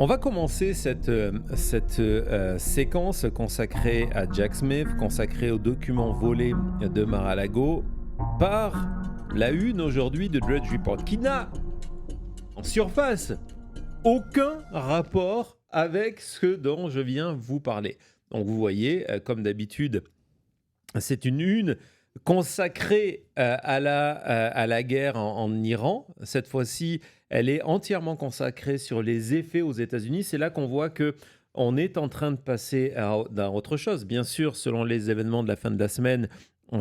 On va commencer cette séquence consacrée à Jack Smith, consacrée aux documents volés de Mar-a-Lago, par la une aujourd'hui de Drudge Report, qui n'a en surface aucun rapport avec ce dont je viens vous parler. Donc vous voyez, comme d'habitude, c'est une une consacrée à la guerre en Iran. Cette fois-ci, elle est entièrement consacrée sur les effets aux États-Unis. C'est là qu'on voit que on est en train de passer à autre chose. Bien sûr, selon les événements de la fin de la semaine,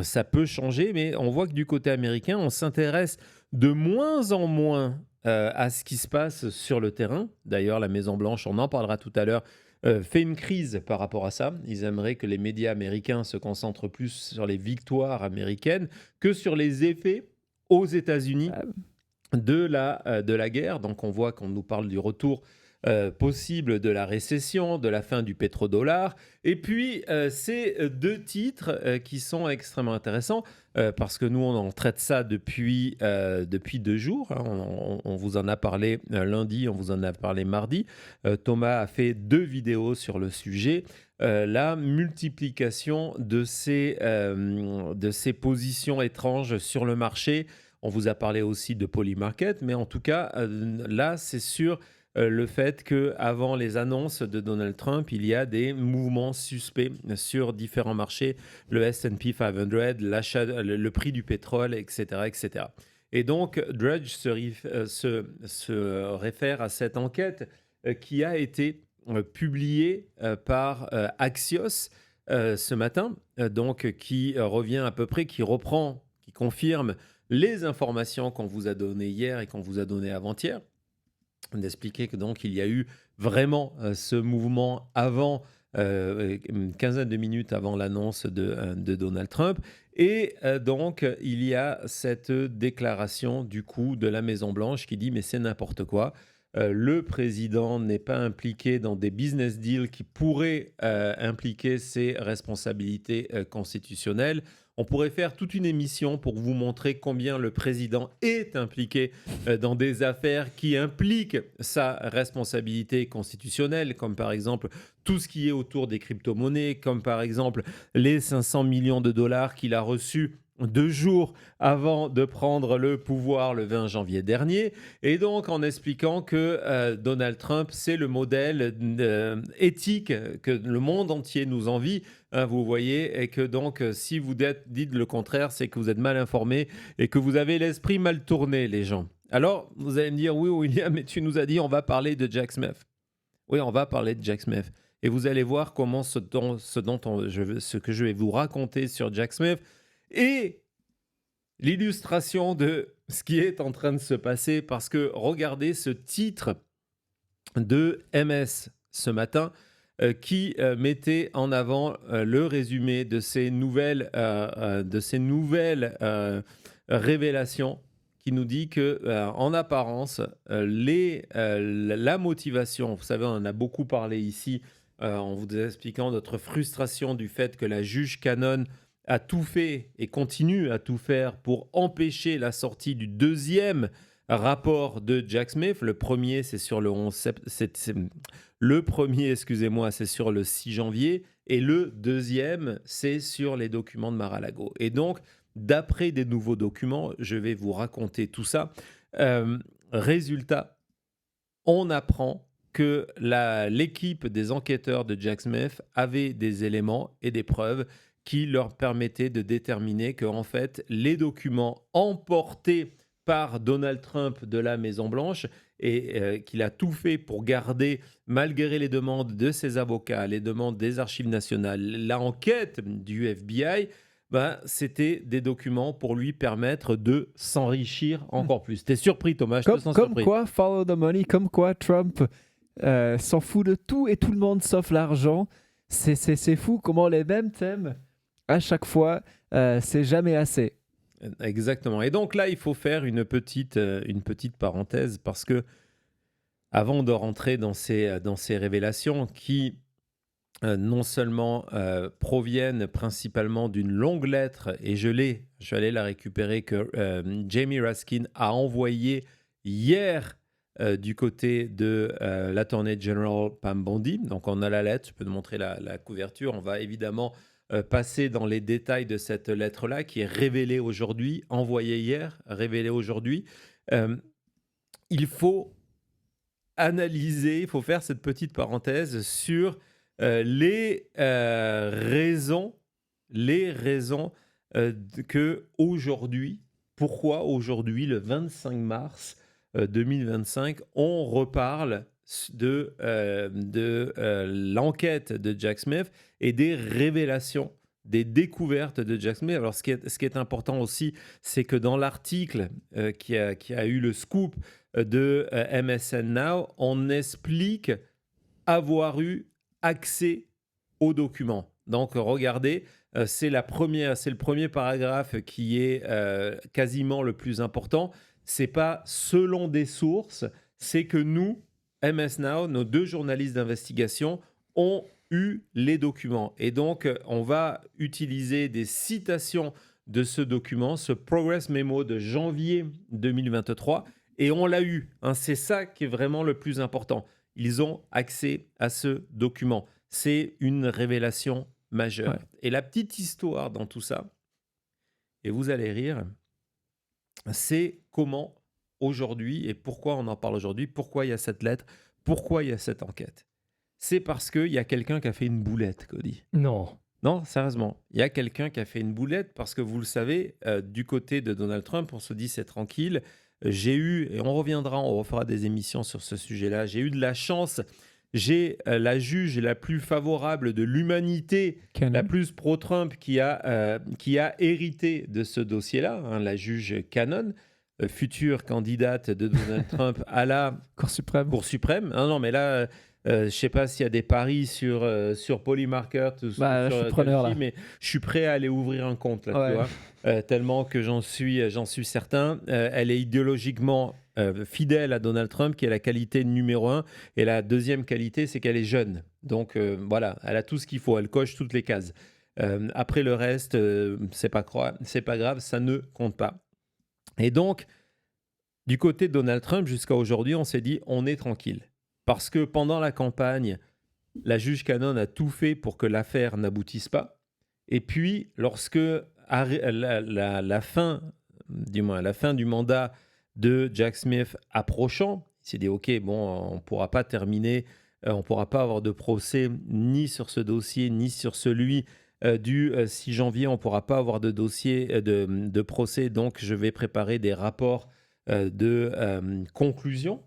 ça peut changer, mais on voit que du côté américain, on s'intéresse de moins en moins à ce qui se passe sur le terrain. D'ailleurs, la Maison-Blanche, on en parlera tout à l'heure, fait une crise par rapport à ça. Ils aimeraient que les médias américains se concentrent plus sur les victoires américaines que sur les effets aux États-Unis de la guerre. Donc on voit qu'on nous parle du retour possible de la récession, de la fin du pétrodollar. Et puis, ces deux titres qui sont extrêmement intéressants parce que nous, on en traite ça depuis 2 jours. Hein. On vous en a parlé lundi, on vous en a parlé mardi. Thomas a fait 2 vidéos sur le sujet. La multiplication de ces positions étranges sur le marché. On vous a parlé aussi de Polymarket, mais en tout cas, là, c'est sur le fait qu'avant les annonces de Donald Trump, il y a des mouvements suspects sur différents marchés, le S&P 500, le prix du pétrole, etc., etc. Et donc, Drudge se réfère à cette enquête qui a été publiée par Axios ce matin, donc qui revient à peu près, qui reprend, qui confirme les informations qu'on vous a données hier et qu'on vous a données avant-hier, d'expliquer que donc il y a eu vraiment ce mouvement avant, une quinzaine de minutes avant l'annonce de Donald Trump. Et donc il y a cette déclaration du coup de la Maison-Blanche qui dit mais c'est n'importe quoi. Le président n'est pas impliqué dans des business deals qui pourraient impliquer ses responsabilités constitutionnelles. On pourrait faire toute une émission pour vous montrer combien le président est impliqué dans des affaires qui impliquent sa responsabilité constitutionnelle, comme par exemple tout ce qui est autour des crypto-monnaies, comme par exemple les 500 millions de dollars qu'il a reçus 2 jours avant de prendre le pouvoir le 20 janvier dernier, et donc en expliquant que Donald Trump, c'est le modèle éthique que le monde entier nous envie, hein, vous voyez, et que donc si vous dites le contraire, c'est que vous êtes mal informé et que vous avez l'esprit mal tourné, les gens. Alors, vous allez me dire, oui William, mais tu nous as dit on va parler de Jack Smith. Oui, on va parler de Jack Smith. Et vous allez voir comment ce que je vais vous raconter sur Jack Smith et l'illustration de ce qui est en train de se passer, parce que regardez ce titre de MS ce matin qui mettait en avant le résumé de ces nouvelles révélations, qui nous dit que en apparence la motivation, vous savez, on en a beaucoup parlé ici en vous expliquant notre frustration du fait que la juge Cannon a tout fait et continue à tout faire pour empêcher la sortie du deuxième rapport de Jack Smith. Le premier, c'est sur le 11 le premier, excusez-moi, c'est sur le 6 janvier, et le deuxième, c'est sur les documents de Mar-a-Lago. Et donc, d'après des nouveaux documents, je vais vous raconter tout ça. Résultat, on apprend que l'équipe des enquêteurs de Jack Smith avait des éléments et des preuves qui leur permettaient de déterminer que, en fait, les documents emportés par Donald Trump de la Maison-Blanche, et qu'il a tout fait pour garder, malgré les demandes de ses avocats, les demandes des archives nationales, l'enquête du FBI, c'était des documents pour lui permettre de s'enrichir encore plus. T'es surpris, Thomas? Je te sens Comme surpris. quoi, follow the money, comme quoi Trump s'en fout de tout et tout le monde sauf l'argent. C'est fou comment les mêmes thèmes, à chaque fois, c'est jamais assez. Exactement. Et donc là, il faut faire une petite parenthèse, parce que avant de rentrer dans ces révélations qui non seulement proviennent principalement d'une longue lettre, et je vais aller la récupérer, que Jamie Raskin a envoyée hier du côté de l'Attorney General Pam Bondi. Donc, on a la lettre, je peux te montrer la couverture. On va évidemment passer dans les détails de cette lettre-là qui est révélée aujourd'hui, envoyée hier, révélée aujourd'hui. Il faut analyser, il faut faire cette petite parenthèse sur les raisons que aujourd'hui, pourquoi aujourd'hui, le 25 mars 2025, on reparle de l'enquête de Jack Smith et des révélations, des découvertes de Jack Smith. Alors, ce qui est important aussi, c'est que dans l'article qui a eu le scoop de MSN Now, on explique avoir eu accès aux documents. Donc, regardez, c'est le premier paragraphe qui est quasiment le plus important. C'est pas selon des sources, c'est que nous, MS Now, nos 2 journalistes d'investigation, ont eu les documents. Et donc, on va utiliser des citations de ce document, ce Progress Memo de janvier 2023, et on l'a eu. Hein, c'est ça qui est vraiment le plus important. Ils ont accès à ce document. C'est une révélation majeure. Ouais. Et la petite histoire dans tout ça, et vous allez rire, c'est comment aujourd'hui, et pourquoi on en parle aujourd'hui, pourquoi il y a cette lettre, pourquoi il y a cette enquête. C'est parce qu'il y a quelqu'un qui a fait une boulette, Cody. Non, sérieusement. Il y a quelqu'un qui a fait une boulette parce que vous le savez, du côté de Donald Trump, on se dit c'est tranquille. J'ai eu, et on refera des émissions sur ce sujet-là, j'ai eu de la chance. J'ai la juge la plus favorable de l'humanité, la plus pro-Trump, qui a hérité de ce dossier-là, hein, la juge Cannon, future candidate de Donald Trump à la Cour suprême. Ah non, mais là, je ne sais pas s'il y a des paris sur Polymarket ou sur je suis preneur, là. mais je suis prêt à aller ouvrir un compte, là, tu vois, tellement que j'en suis certain. Elle est idéologiquement fidèle à Donald Trump, qui est la qualité numéro 1. Et la deuxième qualité, c'est qu'elle est jeune. Donc voilà, elle a tout ce qu'il faut, elle coche toutes les cases. Après le reste, c'est pas grave, ça ne compte pas. Et donc, du côté de Donald Trump, jusqu'à aujourd'hui, on s'est dit, on est tranquille. Parce que pendant la campagne, la juge Cannon a tout fait pour que l'affaire n'aboutisse pas. Et puis, lorsque la fin du mandat de Jack Smith approchant, il s'est dit, OK, bon, on ne pourra pas terminer, on ne pourra pas avoir de procès ni sur ce dossier, ni sur celui du 6 janvier, on ne pourra pas avoir de dossier de procès, donc je vais préparer des rapports de conclusion.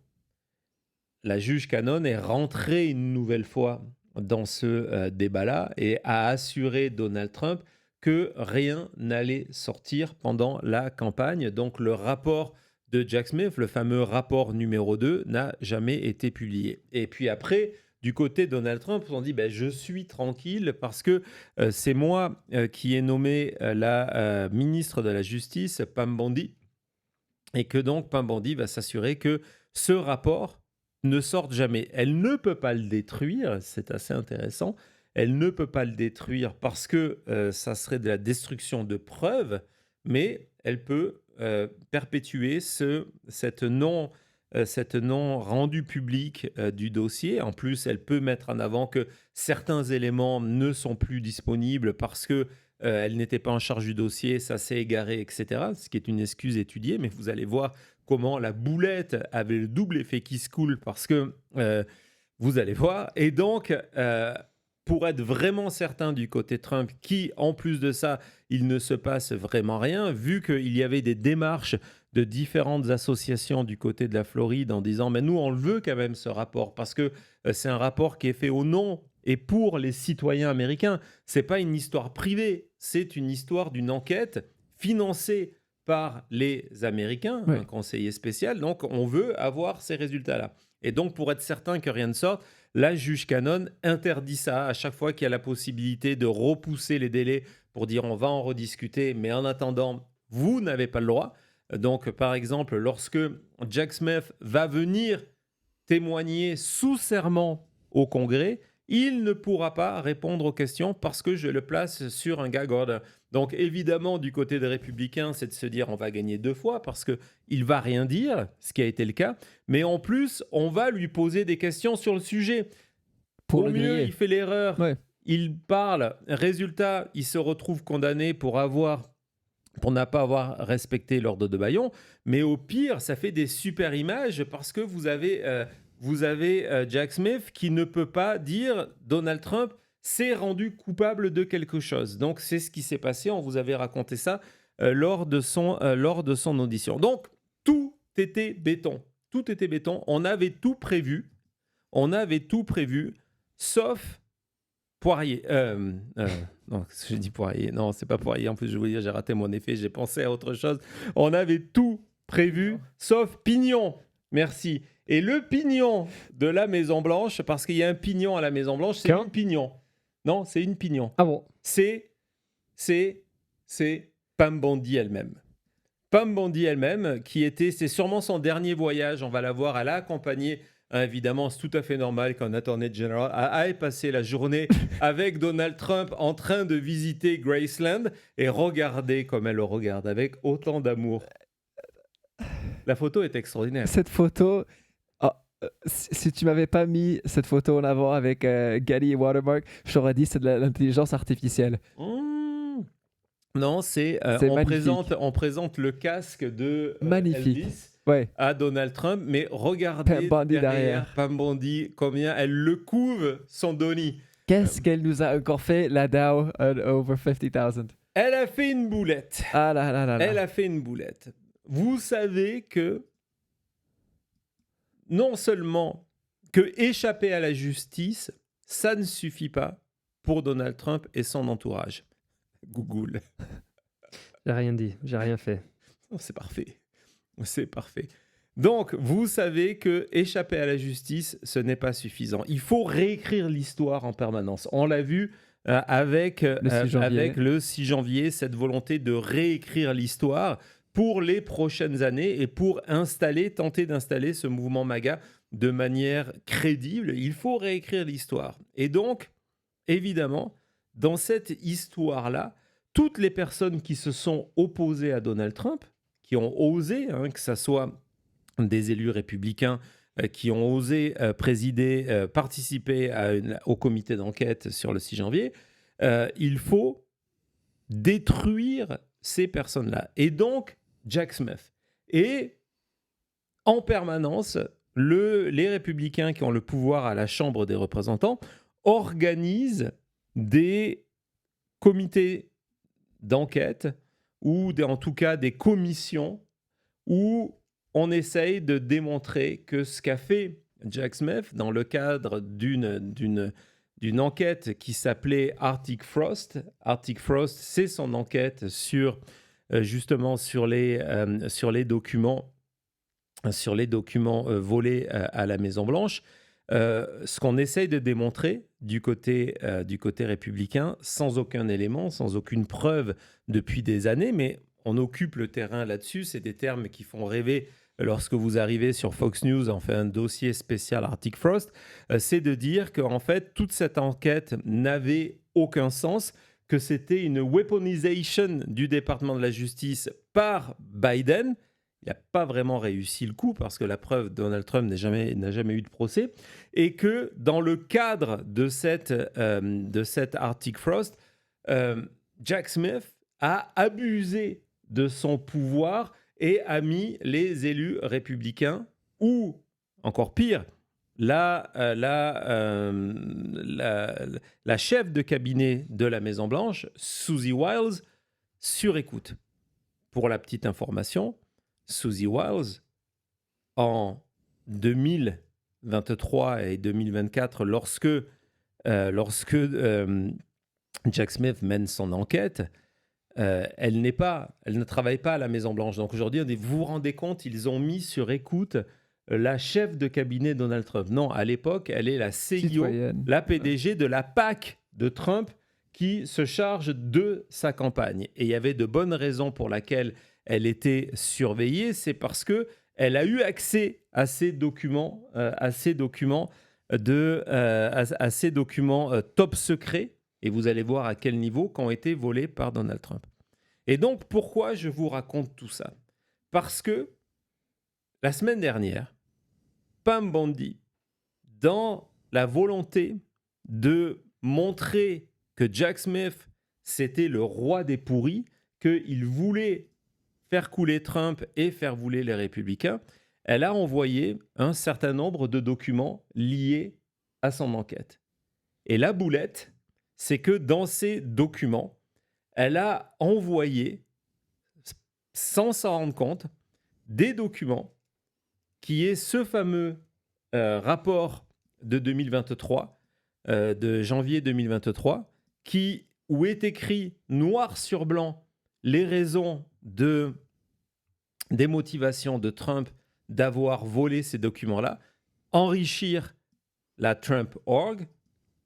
La juge Cannon est rentrée une nouvelle fois dans ce débat-là et a assuré Donald Trump que rien n'allait sortir pendant la campagne. Donc le rapport de Jack Smith, le fameux rapport numéro 2, n'a jamais été publié. Et puis après, du côté de Donald Trump, on dit je suis tranquille parce que c'est moi qui ai nommé la ministre de la Justice, Pam Bondi, et que donc Pam Bondi va s'assurer que ce rapport ne sorte jamais. Elle ne peut pas le détruire, c'est assez intéressant. Elle ne peut pas le détruire parce que ça serait de la destruction de preuves, mais elle peut perpétuer cette non rendu public du dossier. En plus, elle peut mettre en avant que certains éléments ne sont plus disponibles parce que elle n'était pas en charge du dossier, ça s'est égaré, etc. Ce qui est une excuse étudiée, mais vous allez voir comment la boulette avait le double effet qui se coule parce que vous allez voir. Et donc, pour être vraiment certain du côté Trump, qui, en plus de ça, il ne se passe vraiment rien, vu qu'il y avait des démarches de différentes associations du côté de la Floride en disant « mais nous, on le veut quand même, ce rapport, parce que c'est un rapport qui est fait au nom et pour les citoyens américains. C'est pas une histoire privée, c'est une histoire d'une enquête financée par les Américains, un conseiller spécial. Donc, on veut avoir ces résultats-là. Et donc, pour être certain que rien ne sorte, la juge Cannon interdit ça à chaque fois qu'il y a la possibilité de repousser les délais pour dire on va en rediscuter, mais en attendant, vous n'avez pas le droit. Donc, par exemple, lorsque Jack Smith va venir témoigner sous serment au Congrès, il ne pourra pas répondre aux questions parce que je le place sur un gag order. Donc évidemment, du côté des républicains, c'est de se dire on va gagner 2 fois parce qu'il ne va rien dire, ce qui a été le cas, mais en plus, on va lui poser des questions sur le sujet. Pour Au le mieux, griller. il fait l'erreur, Ouais. il parle, résultat, il se retrouve condamné pour n'a pas avoir respecté l'ordre de Bayon, mais au pire, ça fait des super images parce que vous avez Jack Smith qui ne peut pas dire Donald Trump s'est rendu coupable de quelque chose. Donc, c'est ce qui s'est passé. On vous avait raconté ça lors de son audition. Donc, tout était béton. Tout était béton. On avait tout prévu. Sauf Poirier. Non, j'ai dit Poirier. Non, c'est pas Poirier. En plus, je voulais dire, j'ai raté mon effet. J'ai pensé à autre chose. On avait tout prévu, sauf Pignon. Merci. Et le pignon de la Maison-Blanche, parce qu'il y a un pignon à la Maison-Blanche, c'est une pignon. Non, c'est une pignon. Ah bon? C'est Pam Bondi elle-même. Pam Bondi elle-même, c'est sûrement son dernier voyage. On va la voir. Elle a accompagné. Évidemment, c'est tout à fait normal qu'un attorney general aille passer la journée avec Donald Trump en train de visiter Graceland et regarder comme elle le regarde avec autant d'amour. La photo est extraordinaire. Cette photo, si tu m'avais pas mis cette photo en avant avec Getty et Watermark, je t'aurais dit c'est de l'intelligence artificielle. Non, C'est on présente le casque de magnifique. Elvis. Ouais. À Donald Trump, mais regardez Pam Bondi derrière. Pam Bondi, combien elle le couve, son Donnie. Qu'est-ce qu'elle nous a encore fait, la Dow over 50,000? Elle a fait une boulette. Ah là là là là. Elle a fait une boulette. Vous savez que non seulement que échapper à la justice, ça ne suffit pas pour Donald Trump et son entourage. Google. J'ai rien dit, j'ai rien fait. Oh, c'est parfait. C'est parfait. Donc, vous savez que échapper à la justice, ce n'est pas suffisant. Il faut réécrire l'histoire en permanence. On l'a vu avec le 6 janvier, cette volonté de réécrire l'histoire pour les prochaines années et pour tenter d'installer ce mouvement MAGA de manière crédible. Il faut réécrire l'histoire. Et donc, évidemment, dans cette histoire-là, toutes les personnes qui se sont opposées à Donald Trump, qui ont osé, que ce soit des élus républicains qui ont osé participer au comité d'enquête sur le 6 janvier, il faut détruire ces personnes-là. Et donc, Jack Smith. Et en permanence, les républicains qui ont le pouvoir à la Chambre des représentants organisent des comités d'enquête ou en tout cas des commissions où on essaye de démontrer que ce qu'a fait Jack Smith dans le cadre d'une enquête qui s'appelait Arctic Frost. Arctic Frost, c'est son enquête sur les documents volés à la Maison-Blanche. Ce qu'on essaye de démontrer du côté républicain, sans aucun élément, sans aucune preuve depuis des années, mais on occupe le terrain là-dessus. C'est des termes qui font rêver lorsque vous arrivez sur Fox News, on fait un dossier spécial Arctic Frost, c'est de dire qu'en fait, toute cette enquête n'avait aucun sens, que c'était une weaponisation du département de la justice par Biden. Il n'a pas vraiment réussi le coup parce que la preuve, Donald Trump n'a jamais eu de procès. Et que dans le cadre de cette Arctic Frost, Jack Smith a abusé de son pouvoir et a mis les élus républicains, ou encore pire, la chef de cabinet de la Maison-Blanche, Susie Wiles, sur écoute. Pour la petite information, Susie Wiles, en 2023 et 2024, lorsque Jack Smith mène son enquête, elle ne travaille pas à la Maison-Blanche. Donc aujourd'hui, vous vous rendez compte, ils ont mis sur écoute la chef de cabinet Donald Trump. Non, à l'époque, elle est la CEO, citoyenne, la PDG de la PAC de Trump qui se charge de sa campagne. Et il y avait de bonnes raisons pour lesquelles elle était surveillée. C'est parce qu'elle a eu accès à ces documents à ces documents top secrets, et vous allez voir à quel niveau, qui ont été volés par Donald Trump. Et donc, pourquoi je vous raconte tout ça? Parce que la semaine dernière, Pam Bondi, dans la volonté de montrer que Jack Smith, c'était le roi des pourris, qu'il voulait faire couler Trump et faire voler les républicains, elle a envoyé un certain nombre de documents liés à son enquête. Et la boulette, c'est que dans ces documents, elle a envoyé, sans s'en rendre compte, des documents qui est ce fameux rapport de 2023, de janvier 2023, où est écrit noir sur blanc les raisons des motivations de Trump d'avoir volé ces documents-là, enrichir la Trump Org,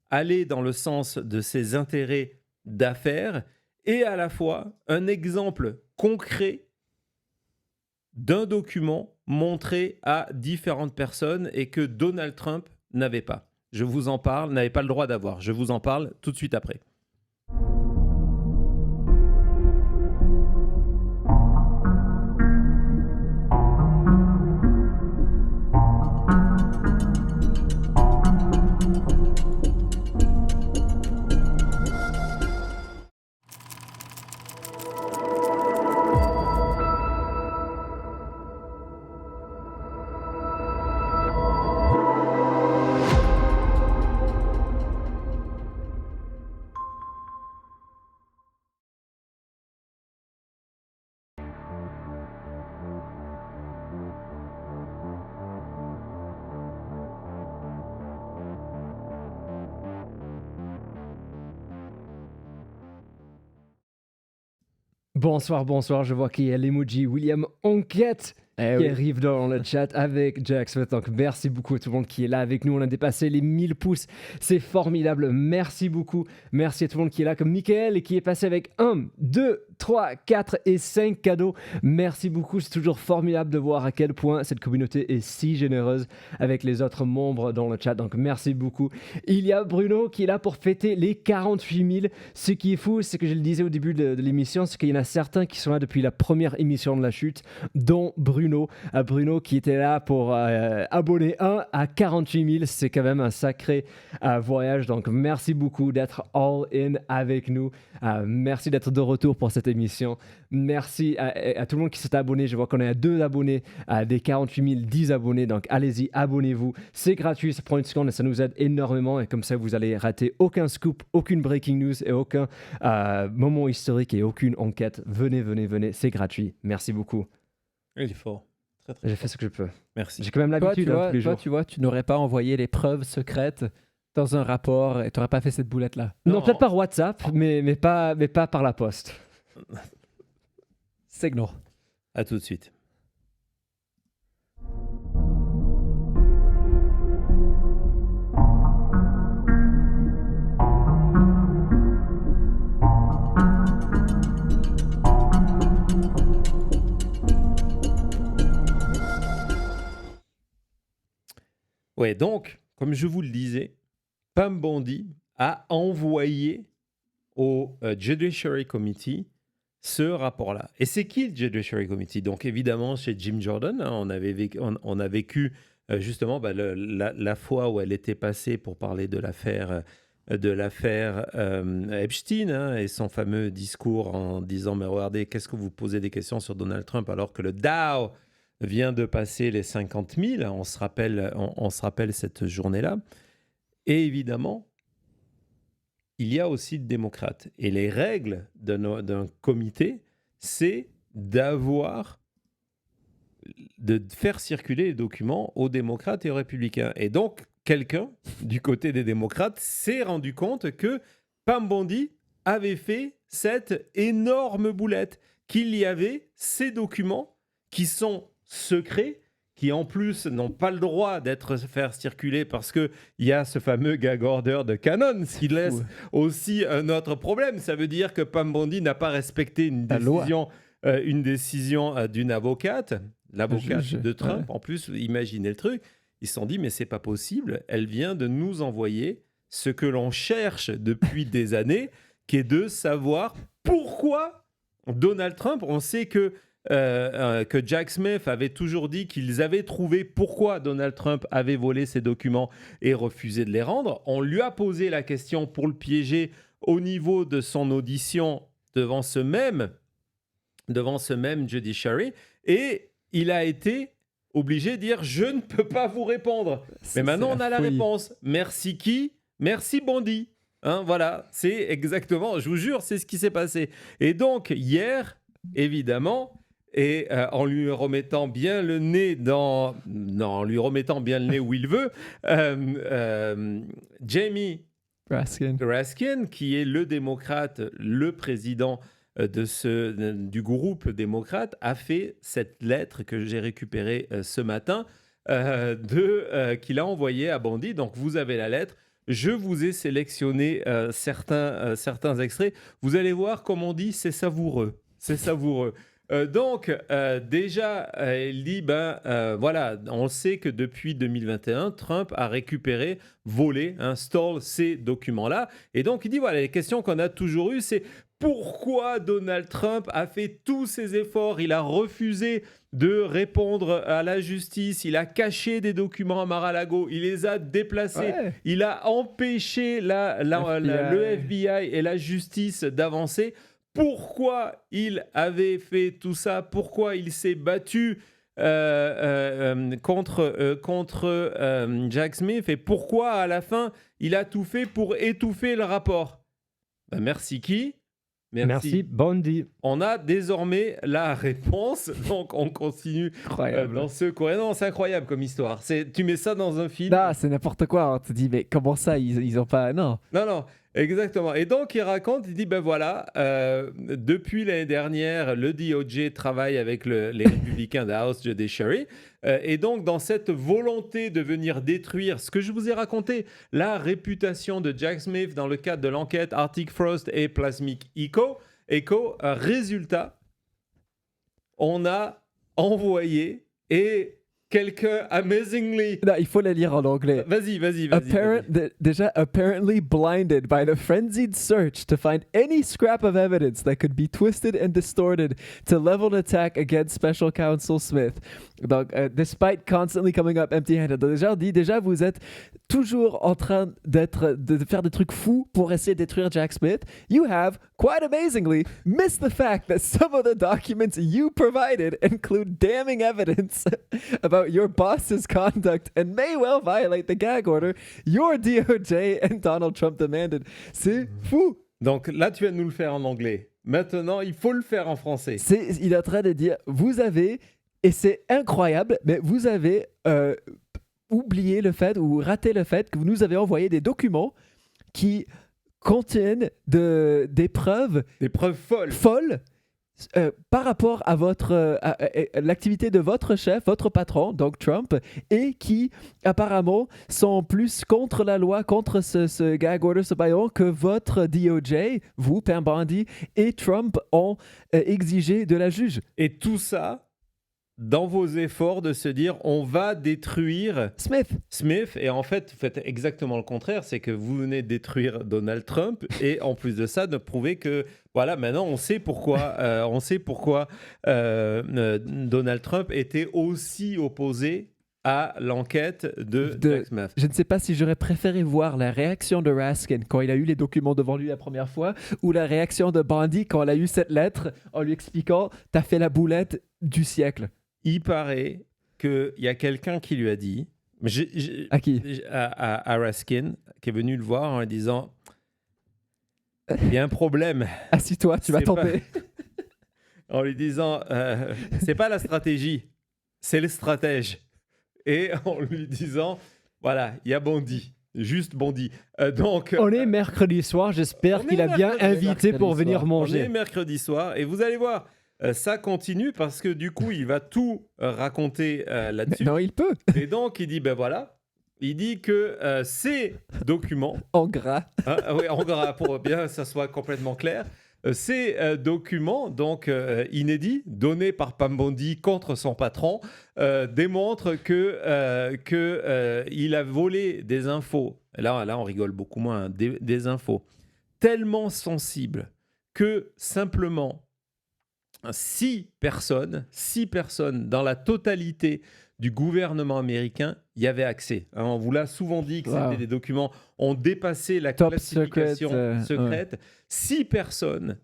aller dans le sens de ses intérêts d'affaires et à la fois un exemple concret d'un document montré à différentes personnes et que Donald Trump n'avait pas. Je vous en parle, n'avait pas le droit d'avoir. Je vous en parle tout de suite après. Bonsoir, je vois qu'il y a l'emoji William Enquête qui arrive dans le chat avec Jack Smith. Donc merci beaucoup à tout le monde qui est là avec nous. On a dépassé les 1000 pouces, c'est formidable. Merci beaucoup. Merci à tout le monde qui est là, comme Michael, et qui est passé avec 1, 2, 3, 4 et 5 cadeaux. Merci beaucoup, c'est toujours formidable de voir à quel point cette communauté est si généreuse avec les autres membres dans le chat. Donc merci beaucoup. Il y a Bruno qui est là pour fêter les 48 000. Ce qui est fou, c'est que je le disais au début de l'émission, c'est qu'il y en a certains qui sont là depuis la première émission de la chute, dont Bruno qui était là pour abonner 1 à 48 000. C'est quand même un sacré voyage. Donc merci beaucoup d'être all in avec nous. Merci d'être de retour pour cette émission. Merci à tout le monde qui s'est abonné. Je vois qu'on est à 2 abonnés, des 48 000, 10 abonnés. Donc allez-y, abonnez-vous. C'est gratuit, ça prend une seconde et ça nous aide énormément. Et comme ça, vous allez rater aucun scoop, aucune breaking news et aucun moment historique et aucune enquête. Venez. C'est gratuit. Merci beaucoup. Il est fort. Très, très J'ai fort. fait ce que je peux. Merci. J'ai quand même l'habitude tous les jours. Tu vois, tu n'aurais pas envoyé les preuves secrètes dans un rapport et tu n'aurais pas fait cette boulette-là. Non, peut-être par WhatsApp, mais pas par la poste. Signal. À tout de suite. Ouais, donc, comme je vous le disais, Pam Bondi a envoyé au Judiciary Committee ce rapport-là. Et c'est qui le Judiciary Committee? Donc, évidemment, chez Jim Jordan, hein, on a vécu justement la fois où elle était passée pour parler de l'affaire Epstein, hein, et son fameux discours en disant « Mais regardez, qu'est-ce que vous posez des questions sur Donald Trump alors que le Dow vient de passer les 50 000 ?» On se rappelle cette journée-là. Et évidemment, il y a aussi de démocrates. Et les règles d'un comité, c'est de faire circuler les documents aux démocrates et aux républicains. Et donc, quelqu'un du côté des démocrates s'est rendu compte que Pam Bondi avait fait cette énorme boulette, qu'il y avait ces documents qui sont secrets, qui en plus n'ont pas le droit d'être faire circuler parce qu'il y a ce fameux gag order de Canon, ce qui laisse aussi un autre problème. Ça veut dire que Pam Bondi n'a pas respecté une décision d'une avocate, l'avocate de Trump. Ouais. En plus, imaginez le truc. ils se sont dit, mais c'est pas possible, elle vient de nous envoyer ce que l'on cherche depuis des années, qui est de savoir pourquoi Donald Trump, on sait que Jack Smith avait toujours dit qu'ils avaient trouvé pourquoi Donald Trump avait volé ces documents et refusé de les rendre. On lui a posé la question pour le piéger au niveau de son audition devant ce même judiciary, et il a été obligé de dire « Je ne peux pas vous répondre ». Mais maintenant, on a la réponse. Merci qui ? Merci Bondi. Hein, voilà, c'est exactement, je vous jure, c'est ce qui s'est passé. Et donc, hier, évidemment, et en lui remettant bien le nez où il veut, Jamie Raskin, qui est le démocrate, le président du groupe démocrate, a fait cette lettre que j'ai récupérée ce matin qu'il a envoyée à Bondi. Donc, vous avez la lettre. Je vous ai sélectionné certains extraits. Vous allez voir, comme on dit, c'est savoureux. C'est savoureux. Donc, déjà, il dit, voilà, on sait que depuis 2021, Trump a récupéré, volé, stole ces documents-là. Et donc, il dit, voilà, les questions qu'on a toujours eues, c'est pourquoi Donald Trump a fait tous ces efforts? Il a refusé de répondre à la justice, il a caché des documents à Mar-a-Lago, il les a déplacés, il a empêché le FBI et la justice d'avancer. Pourquoi il avait fait tout ça? Pourquoi il s'est battu contre Jack Smith? Et pourquoi, à la fin, il a tout fait pour étouffer le rapport? Merci qui? Merci Bondi. On a désormais la réponse, donc on continue dans ce courrier. Non, c'est incroyable comme histoire. Tu mets ça dans un film. Non, c'est n'importe quoi. On te dit, mais comment ça, ils ont pas... Non. Non, exactement. Et donc, il raconte, il dit, voilà, depuis l'année dernière, le DOJ travaille avec les républicains de House Judiciary. Et donc, dans cette volonté de venir détruire ce que je vous ai raconté, la réputation de Jack Smith dans le cadre de l'enquête Arctic Frost et Plasmic Echo, résultat, on a envoyé quelqu'un, amazingly... Non, il faut la lire en anglais. Vas-y. Déjà, apparently blinded by the frenzied search to find any scrap of evidence that could be twisted and distorted to level an attack against Special Counsel Smith. Donc, despite constantly coming up empty-handed. Déjà, vous êtes toujours en train de faire des trucs fous pour essayer de détruire Jack Smith. You have, quite amazingly, missed the fact that some of the documents you provided include damning evidence about your boss's conduct and may well violate the gag order your DOJ and Donald Trump demanded. C'est fou. Donc là, tu viens de nous le faire en anglais. Maintenant, il faut le faire en français. Il est en train de dire, vous avez, et c'est incroyable, mais vous avez oublié le fait ou raté le fait que vous nous avez envoyé des documents qui contiennent des preuves... Des preuves folles par rapport à l'activité de votre chef, votre patron, donc Trump, et qui apparemment sont plus contre la loi, contre ce gag order, ce baillon, que votre DOJ, vous, Pam Bondi, et Trump ont exigé de la juge. Et tout ça dans vos efforts de se dire on va détruire Smith. Et en fait, vous faites exactement le contraire, c'est que vous venez de détruire Donald Trump et en plus de ça, de prouver que voilà, maintenant on sait pourquoi Donald Trump était aussi opposé à l'enquête de Jack Smith. Je ne sais pas si j'aurais préféré voir la réaction de Raskin quand il a eu les documents devant lui la première fois ou la réaction de Bondi quand elle a eu cette lettre en lui expliquant « T'as fait la boulette du siècle ». Il paraît qu'il y a quelqu'un qui lui a dit, à qui? À Raskin, qui est venu le voir en lui disant il y a un problème. Assis-toi, tu vas tomber. En lui disant c'est pas la stratégie, c'est le stratège. Et en lui disant voilà, il y a Bondi. Juste Bondi. Donc, on est mercredi soir, j'espère qu'il a bien invité pour venir manger. On est mercredi soir et vous allez voir. Ça continue parce que du coup, il va tout raconter là-dessus. Non, il peut. Et donc, il dit, voilà, il dit que ces documents... En gras. Oui, en gras, pour bien que ça soit complètement clair. ces documents, donc inédits, donnés par Pam Bondi contre son patron, démontrent que il a volé des infos. Là, on rigole beaucoup moins, hein, des infos tellement sensibles que simplement 6 personnes dans la totalité du gouvernement américain y avaient accès. Hein, on vous l'a souvent dit que Wow. c'était des documents ont dépassé la Top classification secret, secrète. 6 personnes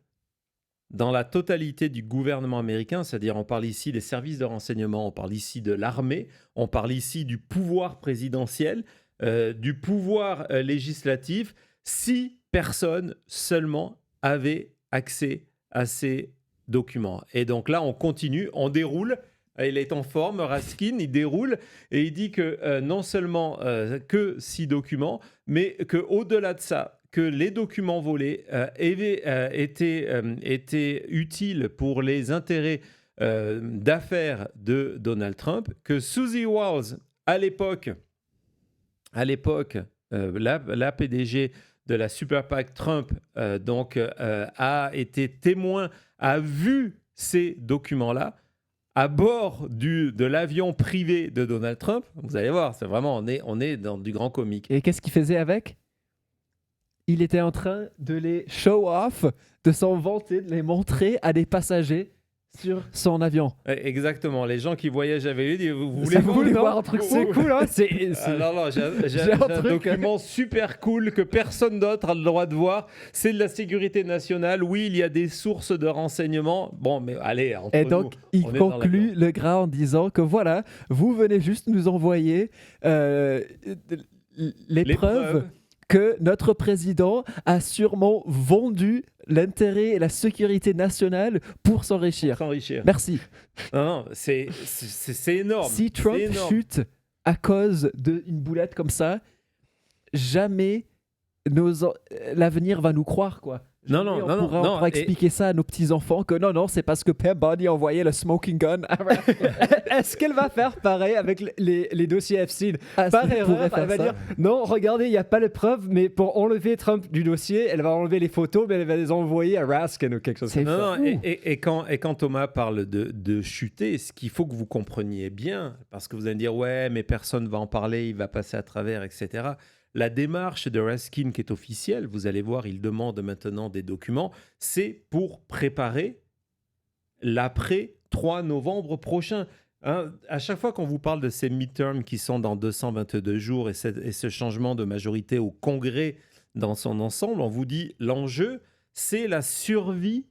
dans la totalité du gouvernement américain, c'est-à-dire on parle ici des services de renseignement, on parle ici de l'armée, on parle ici du pouvoir présidentiel, du pouvoir législatif. 6 personnes seulement avaient accès à ces documents. Et donc là, on continue, on déroule. Il est en forme, Raskin, il déroule et il dit que non seulement que 6 documents, mais qu'au-delà de ça, que les documents volés étaient utiles pour les intérêts d'affaires de Donald Trump, que Susie Wiles, à l'époque, la PDG de la Super PAC Trump, a été témoin, a vu ces documents-là à bord de l'avion privé de Donald Trump. Vous allez voir, c'est vraiment, on est dans du grand comique. Et qu'est-ce qu'il faisait avec? Il était en train de les show off, de s'en vanter, de les montrer à des passagers sur son avion. Exactement. Les gens qui voyagent avec lui disent, vous Ça voulez vous voir un truc C'est cool, hein. Alors non, j'ai un un truc. document super cool que personne d'autre a le droit de voir. C'est de la sécurité nationale. Oui, il y a des sources de renseignement. Bon, mais allez, entre Et nous, donc, il on est dans conclut l'avion. le gras en disant que voilà, vous venez juste nous envoyer les preuves que notre président a sûrement vendu l'intérêt et la sécurité nationale pour s'enrichir. S'enrichir. Merci. Non, c'est énorme. Si Trump C'est énorme. chute à cause d'une boulette comme ça, jamais l'avenir va nous croire, quoi. Non, Jamais non, on non, pourra, non, on pourra et- expliquer ça à nos petits-enfants que non, c'est parce que Pam Bondi a envoyé le smoking gun. Est-ce qu'elle va faire pareil avec les dossiers Epstein? Ah, Par elle pourrait erreur, faire elle va ça. dire non, regardez, il n'y a pas de preuves, mais pour enlever Trump du dossier, elle va enlever les photos, mais elle va les envoyer à Raskin ou quelque chose C'est comme ça. Non, fou. non, et quand Thomas parle de chuter, ce qu'il faut que vous compreniez bien, parce que vous allez me dire, ouais, mais personne ne va en parler, il va passer à travers, etc. La démarche de Raskin qui est officielle, vous allez voir, il demande maintenant des documents, c'est pour préparer l'après 3 novembre prochain. Hein, à chaque fois qu'on vous parle de ces midterms qui sont dans 222 jours et ce changement de majorité au Congrès dans son ensemble, on vous dit l'enjeu, c'est la survie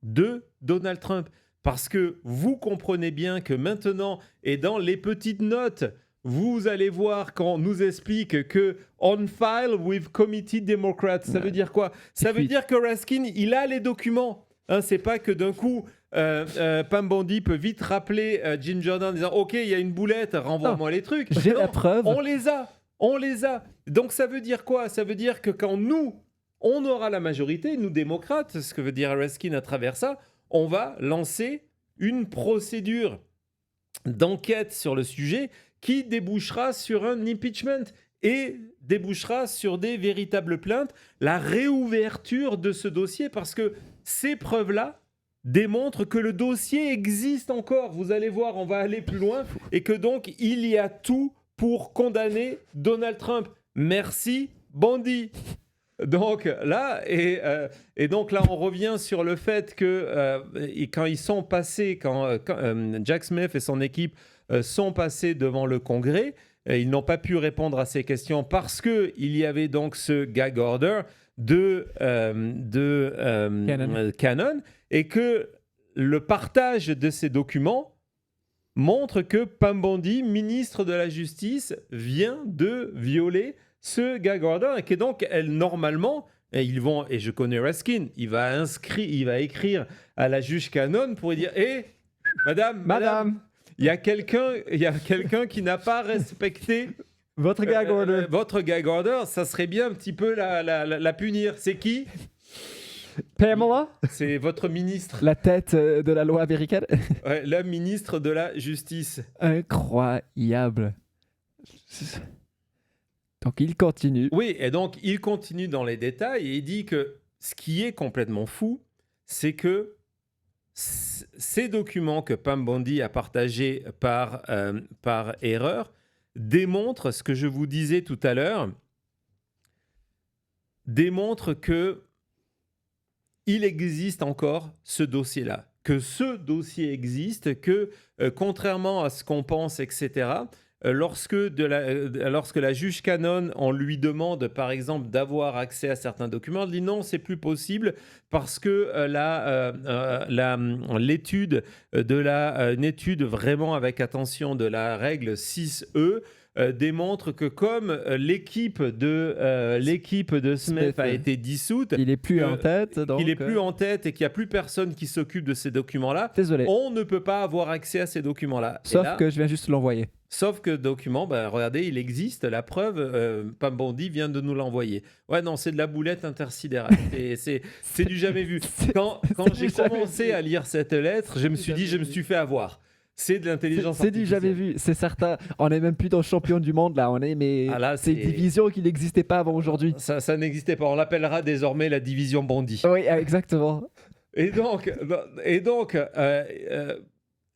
de Donald Trump. Parce que vous comprenez bien que maintenant, et dans les petites notes, vous allez voir qu'on nous explique que on file with committee Democrats. Ça veut dire quoi? Ça veut cuit. dire que Raskin, il a les documents. Hein, c'est pas que d'un coup, Pam Bondi peut vite rappeler Jim Jordan en disant « Ok, il y a une boulette, renvoie-moi les trucs. » J'ai Non, la preuve. On les a. Donc ça veut dire quoi? Ça veut dire que quand nous, on aura la majorité, nous démocrates, ce que veut dire Raskin à travers ça, on va lancer une procédure d'enquête sur le sujet qui débouchera sur un impeachment et débouchera sur des véritables plaintes, la réouverture de ce dossier, parce que ces preuves-là démontrent que le dossier existe encore. Vous allez voir, on va aller plus loin, et que donc il y a tout pour condamner Donald Trump. Merci, Bondi. Donc là, et donc là, on revient sur le fait que quand ils sont passés, quand Jack Smith et son équipe sont passés devant le Congrès, ils n'ont pas pu répondre à ces questions parce qu'il y avait donc ce gag order de Cannon, et que le partage de ces documents montre que Pam Bondi, ministre de la Justice, vient de violer ce gag order, et que donc elle, normalement, et je connais Raskin, il va écrire à la juge Cannon pour lui dire Madame, il y a quelqu'un qui n'a pas respecté Votre gag order. votre gag order, ça serait bien un petit peu la punir. C'est qui? Pamela? C'est votre ministre, La tête de la loi américaine. ouais, la ministre de la Justice. Incroyable. Donc il continue. Oui, et donc il continue dans les détails et il dit que ce qui est complètement fou, c'est que ces documents que Pam Bondi a partagés par erreur démontrent ce que je vous disais tout à l'heure, démontrent que il existe encore ce dossier-là, que ce dossier existe, que contrairement à ce qu'on pense, etc., lorsque la juge Cannon, on lui demande, par exemple, d'avoir accès à certains documents, elle dit non, c'est plus possible parce que l'étude une étude vraiment avec attention de la règle 6E démontre que comme l'équipe de Smith a été dissoute, il est plus en tête. Donc, il est plus en tête et qu'il n'y a plus personne qui s'occupe de ces documents-là, désolé. on ne peut pas avoir accès à ces documents-là. Sauf que je viens juste l'envoyer. Sauf que document, regardez, il existe, la preuve, Pam Bondi vient de nous l'envoyer. Ouais, non, c'est de la boulette intersidérale. C'est du jamais vu. Quand j'ai commencé à lire cette lettre, je me suis dit, je me suis fait avoir. C'est de l'intelligence artificielle. C'est du jamais vu, c'est certain. On n'est même plus dans le champion du monde, là. C'est une division qui n'existait pas avant aujourd'hui. Ça n'existait pas. On l'appellera désormais la division Bondi. Oui, exactement. Et donc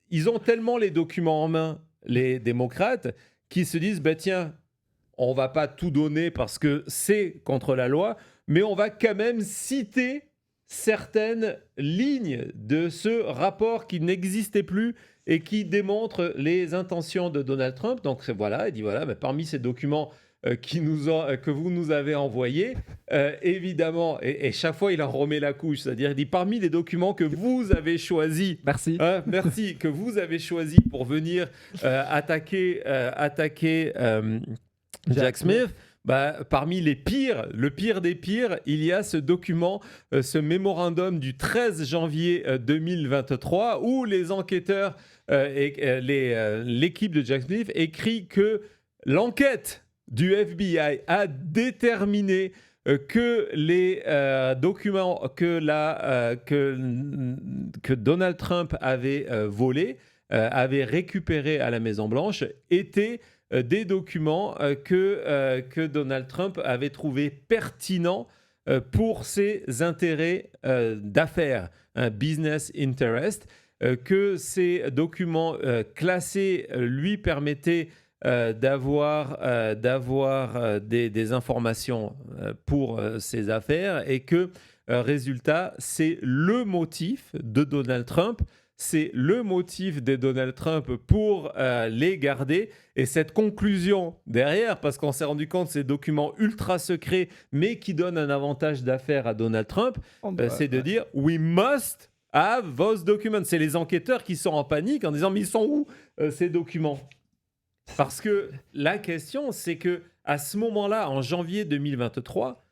ils ont tellement les documents en main, les démocrates, qui se disent, tiens, on va pas tout donner parce que c'est contre la loi, mais on va quand même citer certaines lignes de ce rapport qui n'existait plus et qui démontre les intentions de Donald Trump. Donc voilà, il dit parmi ces documents que vous nous avez envoyés, évidemment, et chaque fois il en remet la couche, c'est-à-dire il dit parmi les documents que vous avez choisis, merci, que vous avez choisis pour venir attaquer Jack Smith. Parmi le pire des pires, il y a ce document, ce mémorandum du 13 janvier 2023 où les enquêteurs l'équipe de Jack Smith écrit que l'enquête du FBI a déterminé que les documents que Donald Trump avait volés, avait récupérés à la Maison-Blanche, étaient des documents que Donald Trump avait trouvés pertinents pour ses intérêts d'affaires, un business interest, que ces documents classés lui permettaient d'avoir des informations pour ses affaires et que, résultat, c'est le motif de Donald Trump. C'est le motif de Donald Trump pour les garder. Et cette conclusion derrière, parce qu'on s'est rendu compte que ces documents ultra secrets, mais qui donnent un avantage d'affaires à Donald Trump, c'est de dire « We must have those documents ». C'est les enquêteurs qui sont en panique en disant « Mais ils sont où ces documents ?» Parce que la question, c'est que à ce moment-là, en janvier 2023,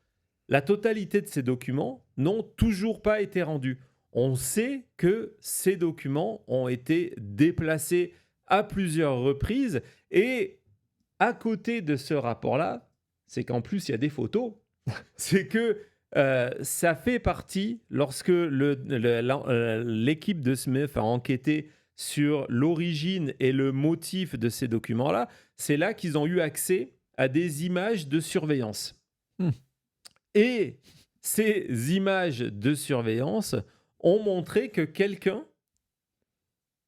la totalité de ces documents n'ont toujours pas été rendus. On sait que ces documents ont été déplacés à plusieurs reprises et à côté de ce rapport-là, c'est qu'en plus, il y a des photos. C'est que ça fait partie, lorsque l'équipe de Smith a enquêté sur l'origine et le motif de ces documents-là, c'est là qu'ils ont eu accès à des images de surveillance. Et ces images de surveillance ont montré que quelqu'un,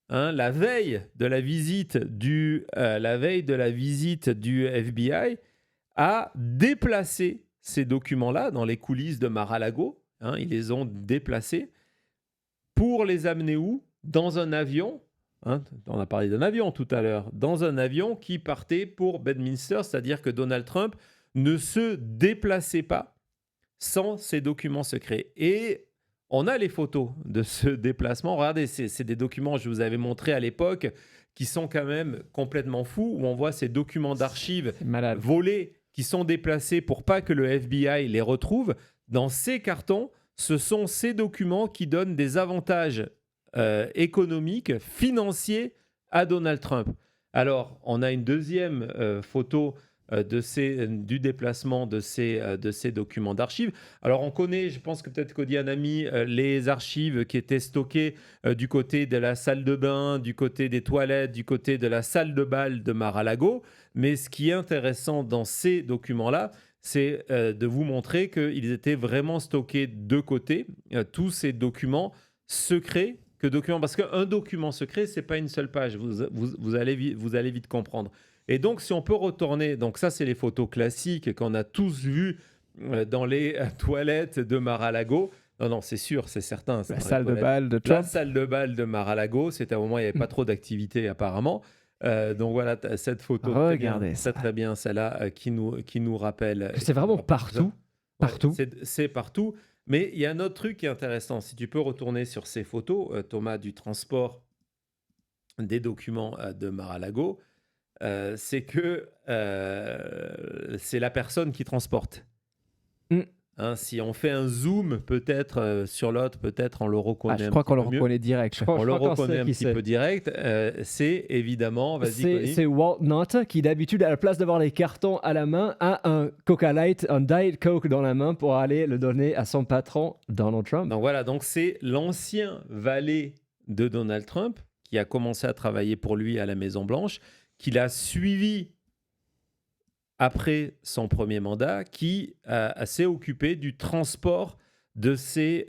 la veille de la visite du FBI, a déplacé ces documents-là dans les coulisses de Mar-a-Lago. Ils les ont déplacés pour les amener où ? Dans un avion, on a parlé d'un avion tout à l'heure, dans un avion qui partait pour Bedminster, c'est-à-dire que Donald Trump ne se déplaçait pas sans ces documents secrets. Et on a les photos de ce déplacement. Regardez, c'est des documents que je vous avais montrés à l'époque qui sont quand même complètement fous, où on voit ces documents d'archives volés qui sont déplacés pour pas que le FBI les retrouve. Dans ces cartons, ce sont ces documents qui donnent des avantages économiques, financiers à Donald Trump. Alors, on a une deuxième photo du déplacement de ces documents d'archives. Alors, on connaît, je pense que peut-être Cody en a mis les archives qui étaient stockées du côté de la salle de bain, du côté des toilettes, du côté de la salle de bal de Mar-a-Lago. Mais ce qui est intéressant dans ces documents-là, c'est de vous montrer qu'ils étaient vraiment stockés de côté, tous ces documents secrets. Parce qu'un document secret, c'est pas une seule page. Vous allez vite comprendre. Et donc, si on peut retourner, donc ça, c'est les photos classiques qu'on a tous vues dans les toilettes de Mar-a-Lago. Non, c'est sûr, c'est certain. La salle de bal de Trump. La salle de bal de Mar-a-Lago, c'était un moment où il n'y avait pas trop d'activité apparemment. Donc voilà, cette photo, regardez c'est très bien celle-là qui nous rappelle. C'est vraiment partout. Partout. C'est partout. Mais il y a un autre truc qui est intéressant. Si tu peux retourner sur ces photos, Thomas, du transport des documents de Mar-a-Lago, c'est que c'est la personne qui transporte. Hein, si on fait un zoom peut-être sur l'autre, peut-être on le reconnaît. Je crois qu'on le reconnaît direct. On le reconnaît un petit peu direct. C'est évidemment, c'est Walt Nauta qui d'habitude, à la place d'avoir les cartons à la main, a un Coca Light, un Diet Coke dans la main pour aller le donner à son patron, Donald Trump. Donc voilà, donc c'est l'ancien valet de Donald Trump qui a commencé à travailler pour lui à la Maison-Blanche, qui l'a suivi après son premier mandat, qui s'est occupé du transport de ces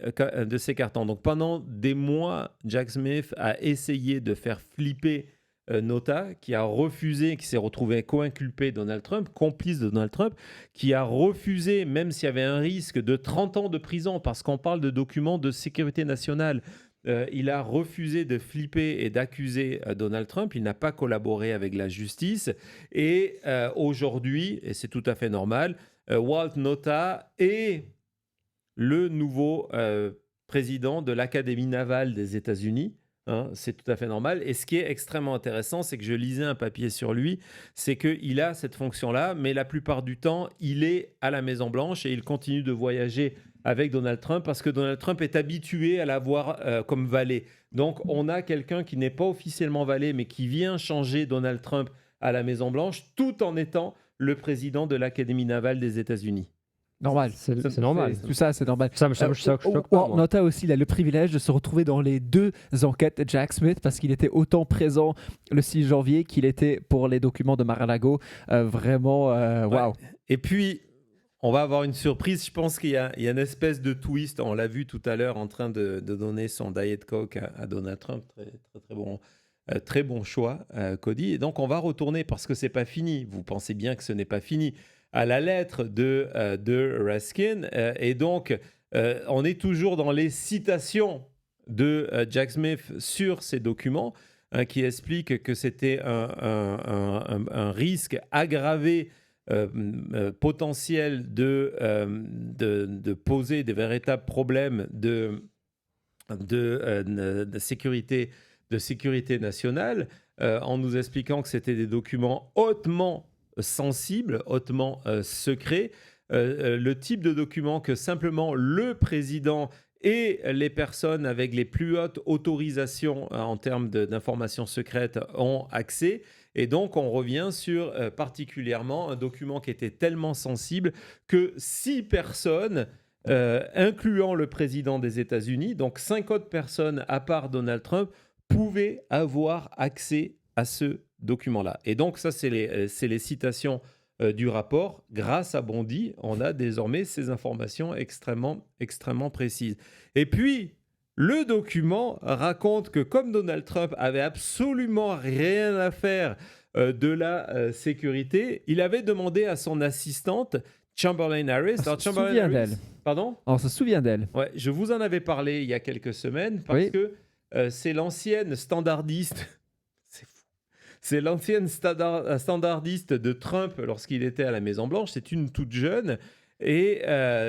cartons. Donc pendant des mois, Jack Smith a essayé de faire flipper Nauta, qui a refusé, qui s'est retrouvé co-inculpé Donald Trump, complice de Donald Trump, qui a refusé, même s'il y avait un risque de 30 ans de prison, parce qu'on parle de documents de sécurité nationale. Il a refusé de flipper et d'accuser Donald Trump. Il n'a pas collaboré avec la justice. Et aujourd'hui, et c'est tout à fait normal, Walt Nauta est le nouveau président de l'Académie navale des États-Unis. Hein, c'est tout à fait normal. Et ce qui est extrêmement intéressant, c'est que je lisais un papier sur lui, c'est qu'il a cette fonction-là, mais la plupart du temps, il est à la Maison-Blanche et il continue de voyager avec Donald Trump parce que Donald Trump est habitué à l'avoir comme valet. Donc, on a quelqu'un qui n'est pas officiellement valet, mais qui vient changer Donald Trump à la Maison-Blanche tout en étant le président de l'Académie navale des États-Unis. Normal. C'est normal. Tout ça, c'est normal. Ça me choque pas. Nauta aussi, il a le privilège de se retrouver dans les deux enquêtes de Jack Smith parce qu'il était autant présent le 6 janvier qu'il était pour les documents de Mar-a-Lago. Vraiment, waouh. Ouais. Et puis, on va avoir une surprise. Je pense qu'il y a une espèce de twist. On l'a vu tout à l'heure en train de donner son Diet Coke à Donald Trump. Très bon choix, Cody. Et donc, on va retourner parce que c'est pas fini. Vous pensez bien que ce n'est pas fini. À la lettre de Raskin. Et donc, on est toujours dans les citations de Jack Smith sur ces documents qui expliquent que c'était un risque aggravé potentiel de poser des véritables problèmes de sécurité nationale en nous expliquant que c'était des documents hautement sensibles, hautement secrets, le type de document que simplement le président et les personnes avec les plus hautes autorisations en termes d'informations secrètes ont accès. Et donc, on revient sur particulièrement un document qui était tellement sensible que 6 personnes, incluant le président des États-Unis, donc 5 autres personnes à part Donald Trump, pouvaient avoir accès à ce document-là. Et donc, ça, c'est les citations du rapport. Grâce à Bondi, on a désormais ces informations extrêmement, extrêmement précises. Et puis, le document raconte que comme Donald Trump avait absolument rien à faire de la sécurité, il avait demandé à son assistante, Chamberlain Harris... On se souvient d'elle. Pardon ? On se souvient d'elle. Ouais, je vous en avais parlé il y a quelques semaines parce que c'est l'ancienne standardiste... C'est l'ancienne standardiste de Trump lorsqu'il était à la Maison-Blanche. C'est une toute jeune. Et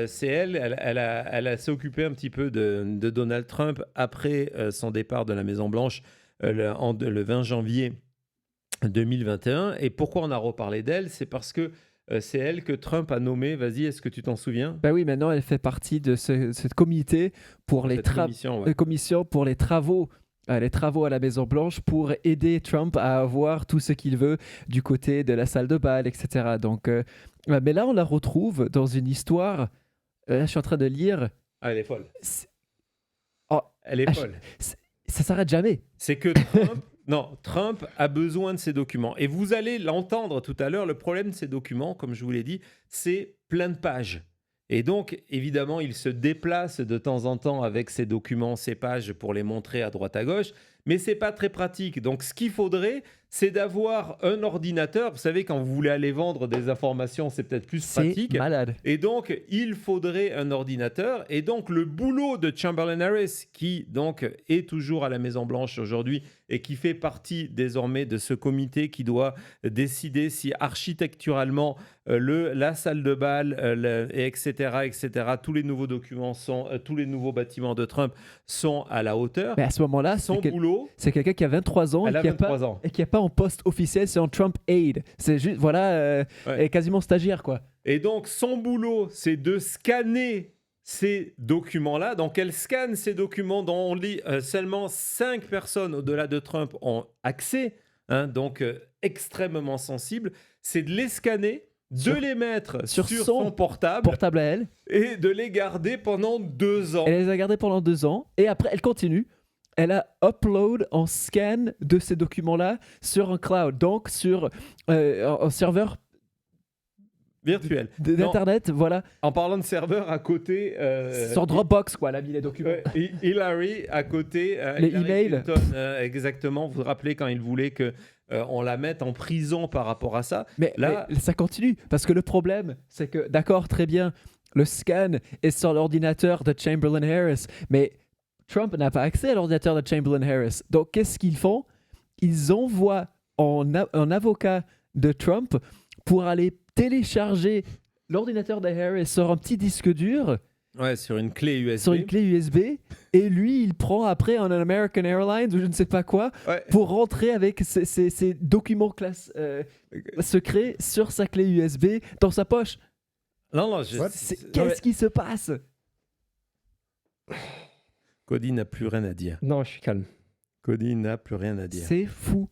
c'est elle s'est occupée un petit peu de Donald Trump après son départ de la Maison-Blanche le 20 janvier 2021. Et pourquoi on a reparlé d'elle ? C'est parce que c'est elle que Trump a nommée. Vas-y, est-ce que tu t'en souviens ? Ben oui, maintenant elle fait partie de ce comité pour commission pour les travaux à la Maison-Blanche pour aider Trump à avoir tout ce qu'il veut du côté de la salle de bal, etc. Donc, mais là, on la retrouve dans une histoire. Là, je suis en train de lire. Ah, elle est folle. Elle est folle. Ça s'arrête jamais. C'est que Trump Non, Trump a besoin de ces documents. Et vous allez l'entendre tout à l'heure, le problème de ces documents, comme je vous l'ai dit, c'est plein de pages. Et donc, évidemment, il se déplace de temps en temps avec ces documents, ces pages, pour les montrer à droite à gauche, mais ce n'est pas très pratique. Donc, ce qu'il faudrait, c'est d'avoir un ordinateur. Vous savez, quand vous voulez aller vendre des informations, c'est peut-être plus C'est pratique. malade. Et donc, il faudrait un ordinateur. Et donc, le boulot de Chamberlain Harris, qui donc est toujours à la Maison-Blanche aujourd'hui et qui fait partie désormais de ce comité qui doit décider si architecturalement la salle de bal, etc., tous les nouveaux documents tous les nouveaux bâtiments de Trump sont à la hauteur. Mais à ce moment-là, Son boulot, c'est quelqu'un qui a 23 ans elle et a qui 23 pas, ans. et qui a pas en poste officiel, c'est en Trump aide. C'est juste, voilà, elle est quasiment stagiaire, quoi. Et donc, son boulot, c'est de scanner ces documents-là. Donc, elle scanne ces documents dont on lit seulement 5 personnes au-delà de Trump ont accès, hein, donc extrêmement sensible. C'est de les scanner, de les mettre sur son portable à elle. et de les garder pendant 2 ans. Elle les a gardés pendant 2 ans et après, elle continue. Elle a upload en scan de ces documents-là sur un cloud, donc sur un serveur Virtuel. d'Internet, voilà. En parlant de serveur, à côté... Sur Dropbox, quoi, elle a mis les documents. Hillary, à côté... Les Hillary emails. Clinton, exactement. Vous vous rappelez quand il voulait qu'on la mette en prison par rapport à ça. Mais ça continue, parce que le problème, c'est que, d'accord, très bien, le scan est sur l'ordinateur de Chamberlain Harris, mais Trump n'a pas accès à l'ordinateur de Chamberlain Harris. Donc, qu'est-ce qu'ils font? Ils envoient un avocat de Trump pour aller télécharger l'ordinateur de Harris sur un petit disque dur. Ouais, sur une clé USB. Sur une clé USB. Et lui, il prend après un American Airlines ou je ne sais pas quoi pour rentrer avec ses documents secrets sur sa clé USB dans sa poche. Non, Qu'est-ce qui se passe? Cody n'a plus rien à dire. Non, je suis calme. Cody n'a plus rien à dire. C'est fou.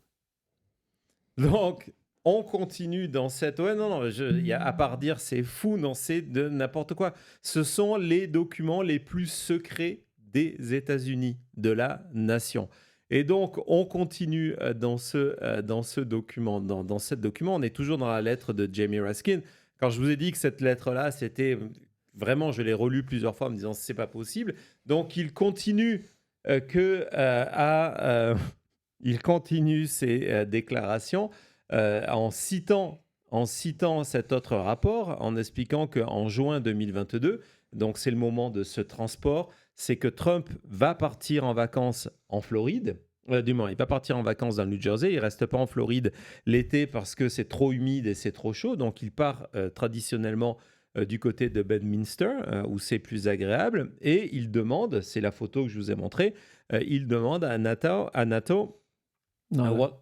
Donc, on continue dans cette... Ouais, non, à part dire c'est fou, non, c'est de n'importe quoi. Ce sont les documents les plus secrets des États-Unis, de la nation. Et donc, on continue dans ce document. Dans ce document, on est toujours dans la lettre de Jamie Raskin. Quand je vous ai dit que cette lettre-là, c'était... Vraiment, je l'ai relu plusieurs fois en me disant c'est pas possible. Donc, il continue il continue ses déclarations en citant cet autre rapport, en expliquant qu'en juin 2022, donc c'est le moment de ce transport, c'est que Trump va partir en vacances en Floride. Du moins, il va partir en vacances dans le New Jersey. Il ne reste pas en Floride l'été parce que c'est trop humide et c'est trop chaud. Donc, il part traditionnellement du côté de Bedminster, où c'est plus agréable. Et il demande, c'est la photo que je vous ai montrée, il demande à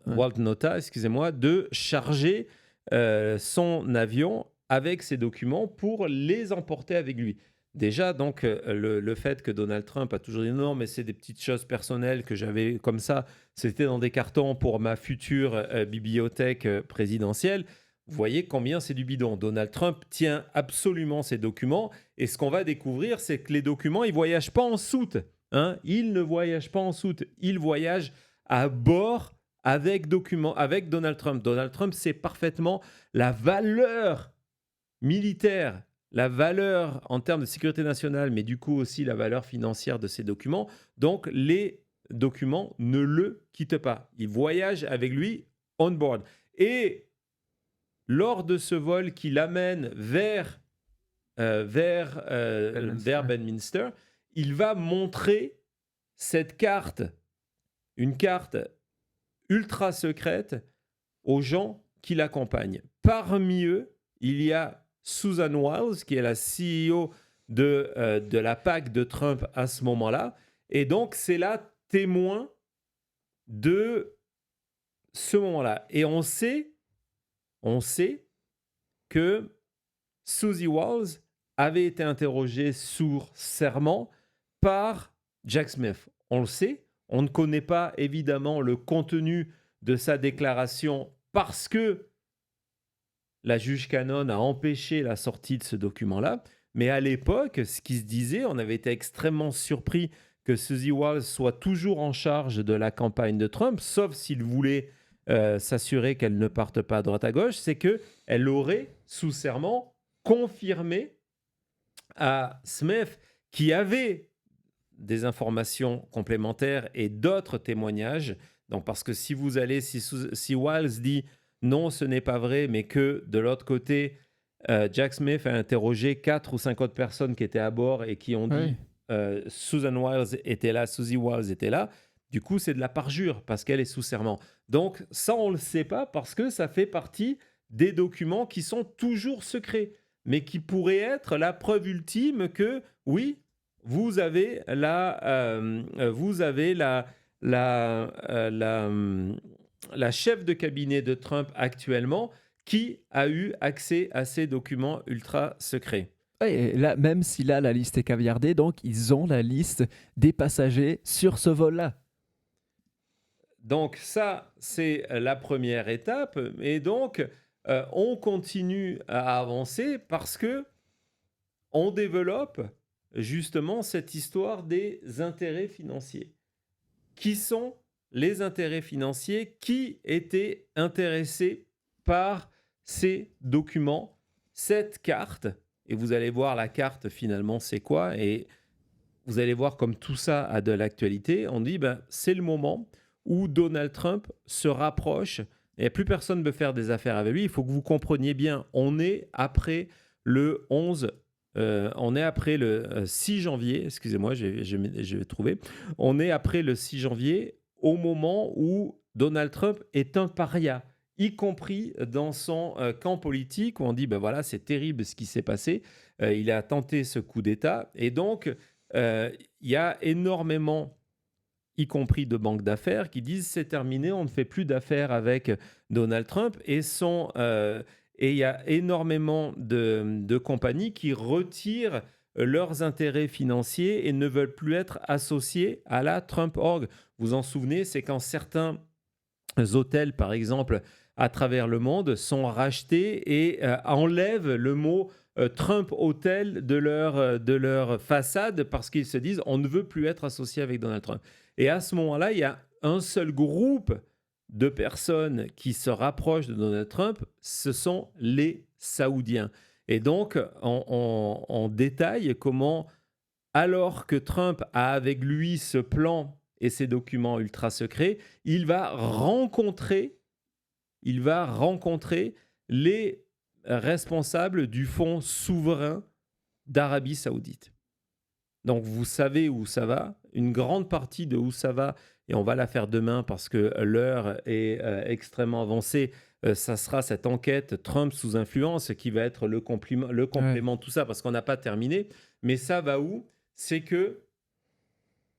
Walt Nauta, excusez-moi, de charger son avion avec ses documents pour les emporter avec lui. Déjà, donc, le fait que Donald Trump a toujours dit non, mais c'est des petites choses personnelles que j'avais comme ça, c'était dans des cartons pour ma future bibliothèque présidentielle. Vous voyez combien c'est du bidon. Donald Trump tient absolument ces documents. Et ce qu'on va découvrir, c'est que les documents, ils ne voyagent pas en soute. Hein, ils ne voyagent pas en soute. Ils voyagent à bord avec Donald Trump. Donald Trump sait parfaitement la valeur militaire, la valeur en termes de sécurité nationale, mais du coup aussi la valeur financière de ces documents. Donc, les documents ne le quittent pas. Ils voyagent avec lui on board. Et lors de ce vol qui l'amène vers Bedminster, il va montrer cette carte, une carte ultra secrète aux gens qui l'accompagnent. Parmi eux, il y a Susan Wiles, qui est la CEO de la PAC de Trump à ce moment-là. Et donc, c'est la témoin de ce moment-là. Et on sait que Susie Wiles avait été interrogée sur serment par Jack Smith. On le sait. On ne connaît pas évidemment le contenu de sa déclaration parce que la juge Cannon a empêché la sortie de ce document-là. Mais à l'époque, ce qui se disait, on avait été extrêmement surpris que Suzy Wiles soit toujours en charge de la campagne de Trump, sauf s'il voulait s'assurer qu'elle ne parte pas à droite à gauche, c'est qu'elle aurait, sous serment, confirmé à Smith, qui avait des informations complémentaires et d'autres témoignages. Donc, parce que si vous allez, si Wiles dit non, ce n'est pas vrai, mais que de l'autre côté, Jack Smith a interrogé 4 ou 5 autres personnes qui étaient à bord et qui ont dit Susan Wiles était là, Suzy Wiles était là. Du coup, c'est de la parjure parce qu'elle est sous serment. Donc, ça, on ne le sait pas parce que ça fait partie des documents qui sont toujours secrets, mais qui pourraient être la preuve ultime que, oui, vous avez la chef de cabinet de Trump actuellement qui a eu accès à ces documents ultra secrets. Et là, même si là, la liste est caviardée, donc ils ont la liste des passagers sur ce vol-là. Donc ça, c'est la première étape. Et donc, on continue à avancer parce que on développe justement cette histoire des intérêts financiers. Qui sont les intérêts financiers qui étaient intéressés par ces documents, cette carte? Et vous allez voir la carte finalement c'est quoi, et vous allez voir comme tout ça a de l'actualité. On dit c'est le moment où Donald Trump se rapproche et plus personne ne veut faire des affaires avec lui. Il faut que vous compreniez bien, on est après le 6 janvier, excusez-moi, je vais trouver. On est après le 6 janvier, au moment où Donald Trump est un paria, y compris dans son camp politique, où on dit, voilà, c'est terrible ce qui s'est passé. Il a tenté ce coup d'État. Et donc, il y a énormément, y compris de banques d'affaires, qui disent, c'est terminé, on ne fait plus d'affaires avec Donald Trump. Et il y a énormément de compagnies qui retirent leurs intérêts financiers et ne veulent plus être associés à la Trump Org. Vous en souvenez, c'est quand certains hôtels, par exemple, à travers le monde, sont rachetés et enlèvent le mot Trump Hotel de leur façade parce qu'ils se disent on ne veut plus être associé avec Donald Trump. Et à ce moment-là, il y a un seul groupe de personnes qui se rapprochent de Donald Trump, ce sont les Saoudiens. Et donc, on détaille comment, alors que Trump a avec lui ce plan et ces documents ultra secrets, il va rencontrer les responsables du fonds souverain d'Arabie Saoudite. Donc, vous savez où ça va. Une grande partie de où ça va, et on va la faire demain parce que l'heure est extrêmement avancée. Ça sera cette enquête Trump sous influence qui va être le complément de tout ça parce qu'on n'a pas terminé. Mais ça va où? C'est que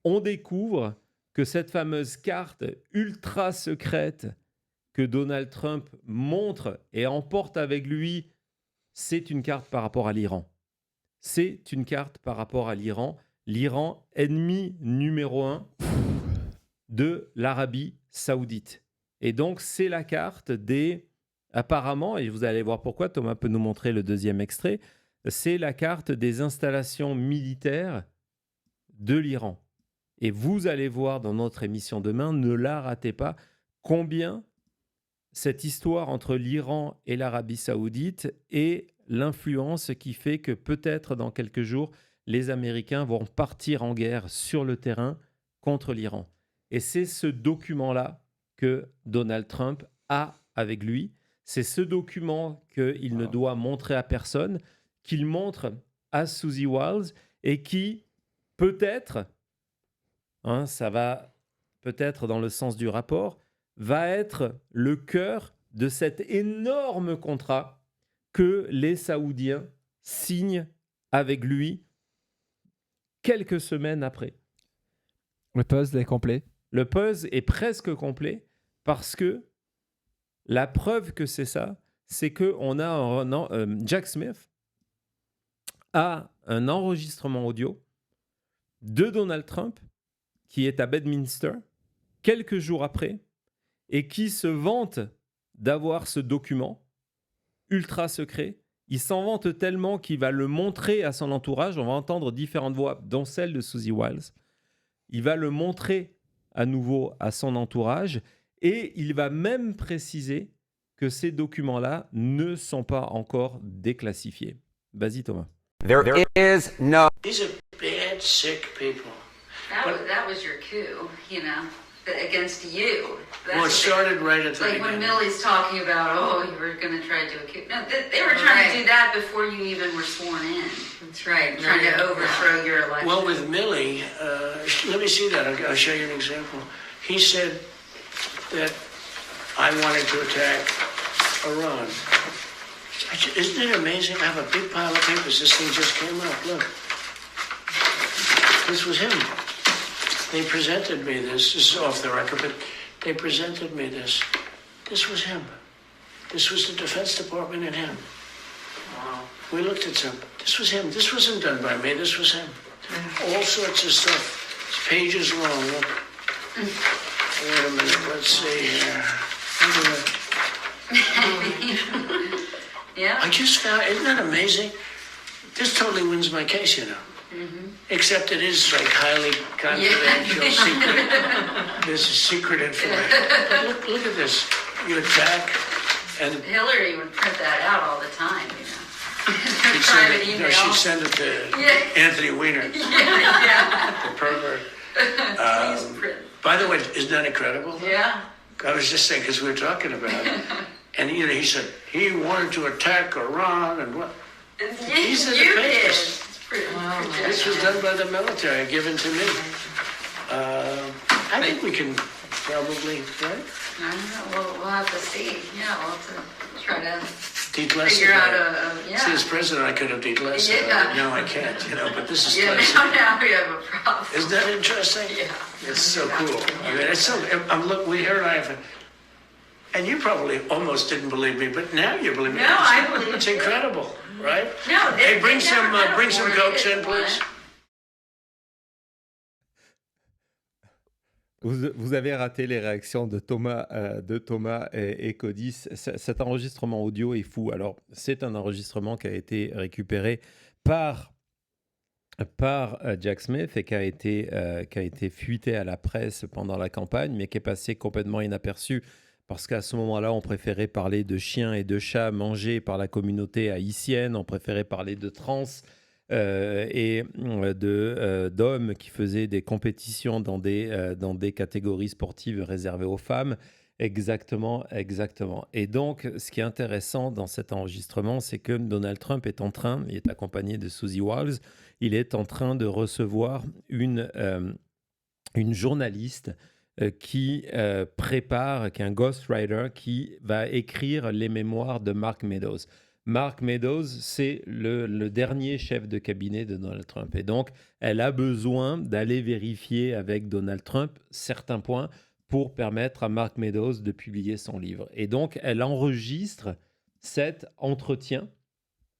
on découvre que cette fameuse carte ultra secrète que Donald Trump montre et emporte avec lui, c'est une carte par rapport à l'Iran. C'est une carte par rapport à l'Iran. L'Iran, ennemi numéro 1 de l'Arabie Saoudite. Et donc, c'est la carte apparemment, et vous allez voir pourquoi, Thomas peut nous montrer le deuxième extrait, c'est la carte des installations militaires de l'Iran. Et vous allez voir dans notre émission demain, ne la ratez pas, combien cette histoire entre l'Iran et l'Arabie Saoudite et l'influence qui fait que peut-être dans quelques jours, les Américains vont partir en guerre sur le terrain contre l'Iran. Et c'est ce document-là que Donald Trump a avec lui. C'est ce document qu'il ne doit montrer à personne, qu'il montre à Suzy Wiles et qui peut-être, ça va peut-être dans le sens du rapport, va être le cœur de cet énorme contrat que les Saoudiens signent avec lui quelques semaines après. Le puzzle est complet. Le puzzle est presque complet parce que la preuve que c'est ça, c'est que Jack Smith a un enregistrement audio de Donald Trump qui est à Bedminster quelques jours après et qui se vante d'avoir ce document ultra secret. Il s'en vante tellement qu'il va le montrer à son entourage. On va entendre différentes voix, dont celle de Suzy Wiles. il va le montrer à nouveau à son entourage et il va même préciser que ces documents-là ne sont pas encore déclassifiés. Vas-y Thomas. There is no. These are bad, sick people. That was your coup, against you. Well, it started right at the Like when beginning. Millie's talking about, you were going to try to do a coup. No, they were trying to do that before you even were sworn in. That's right. Trying to overthrow your election. Well, with Millie, let me see that. I'll show you an example. He said that I wanted to attack Iran. Isn't it amazing? I have a big pile of papers. This thing just came up. Look. This was him. They presented me this. This is off the record, but they presented me this. This was him. This was the Defense Department and him. Wow. We looked at some. This was him. This wasn't done by me. This was him. All sorts of stuff. It's pages long. Look. Wait a minute. Let's see here. Look at that. Yeah. I just found, isn't that amazing? This totally wins my case, Except it is like highly confidential, secret. This is secret information. But look at this. You attack, and Hillary would print that out all the time, she'd send Private it, email. she'd send it to Yeah. Anthony Weiner, Yeah. the pervert. Please print. By the way, isn't that incredible? Yeah. I was just saying, because we were talking about it. And, he said he wanted to attack Iran and what? These are the You papers. did. It's pretty This was done by the military, given to me. I think we can probably, right? I don't know. We'll have to see. Yeah, we'll have to try to Declassify. figure out See, yeah. as president, I could have declassified. Yeah. No, I can't, but this is Yeah, classified. now we have a problem. Isn't that interesting? Yeah. It's so cool. I mean, it's so. Here and I have, and you probably almost didn't believe me, but now you believe me. No, I believe It's you. incredible, right? No, Hey, bring they some, never bring some metaphor Cokes in, is please. Vous avez raté les réactions de Thomas et Cody. Cet enregistrement audio est fou. Alors, c'est un enregistrement qui a été récupéré par Jack Smith et qui a été fuité à la presse pendant la campagne, mais qui est passé complètement inaperçu parce qu'à ce moment-là, on préférait parler de chiens et de chats mangés par la communauté haïtienne, on préférait parler de trans et d'hommes qui faisaient des compétitions dans des catégories sportives réservées aux femmes. Exactement. Et donc, ce qui est intéressant dans cet enregistrement, c'est que Donald Trump il est accompagné de Susie Wiles, il est en train de recevoir une journaliste qui prépare, qui est un ghostwriter, qui va écrire les mémoires de Mark Meadows. Mark Meadows, c'est le dernier chef de cabinet de Donald Trump. Et donc, elle a besoin d'aller vérifier avec Donald Trump certains points pour permettre à Mark Meadows de publier son livre. Et donc, elle enregistre cet entretien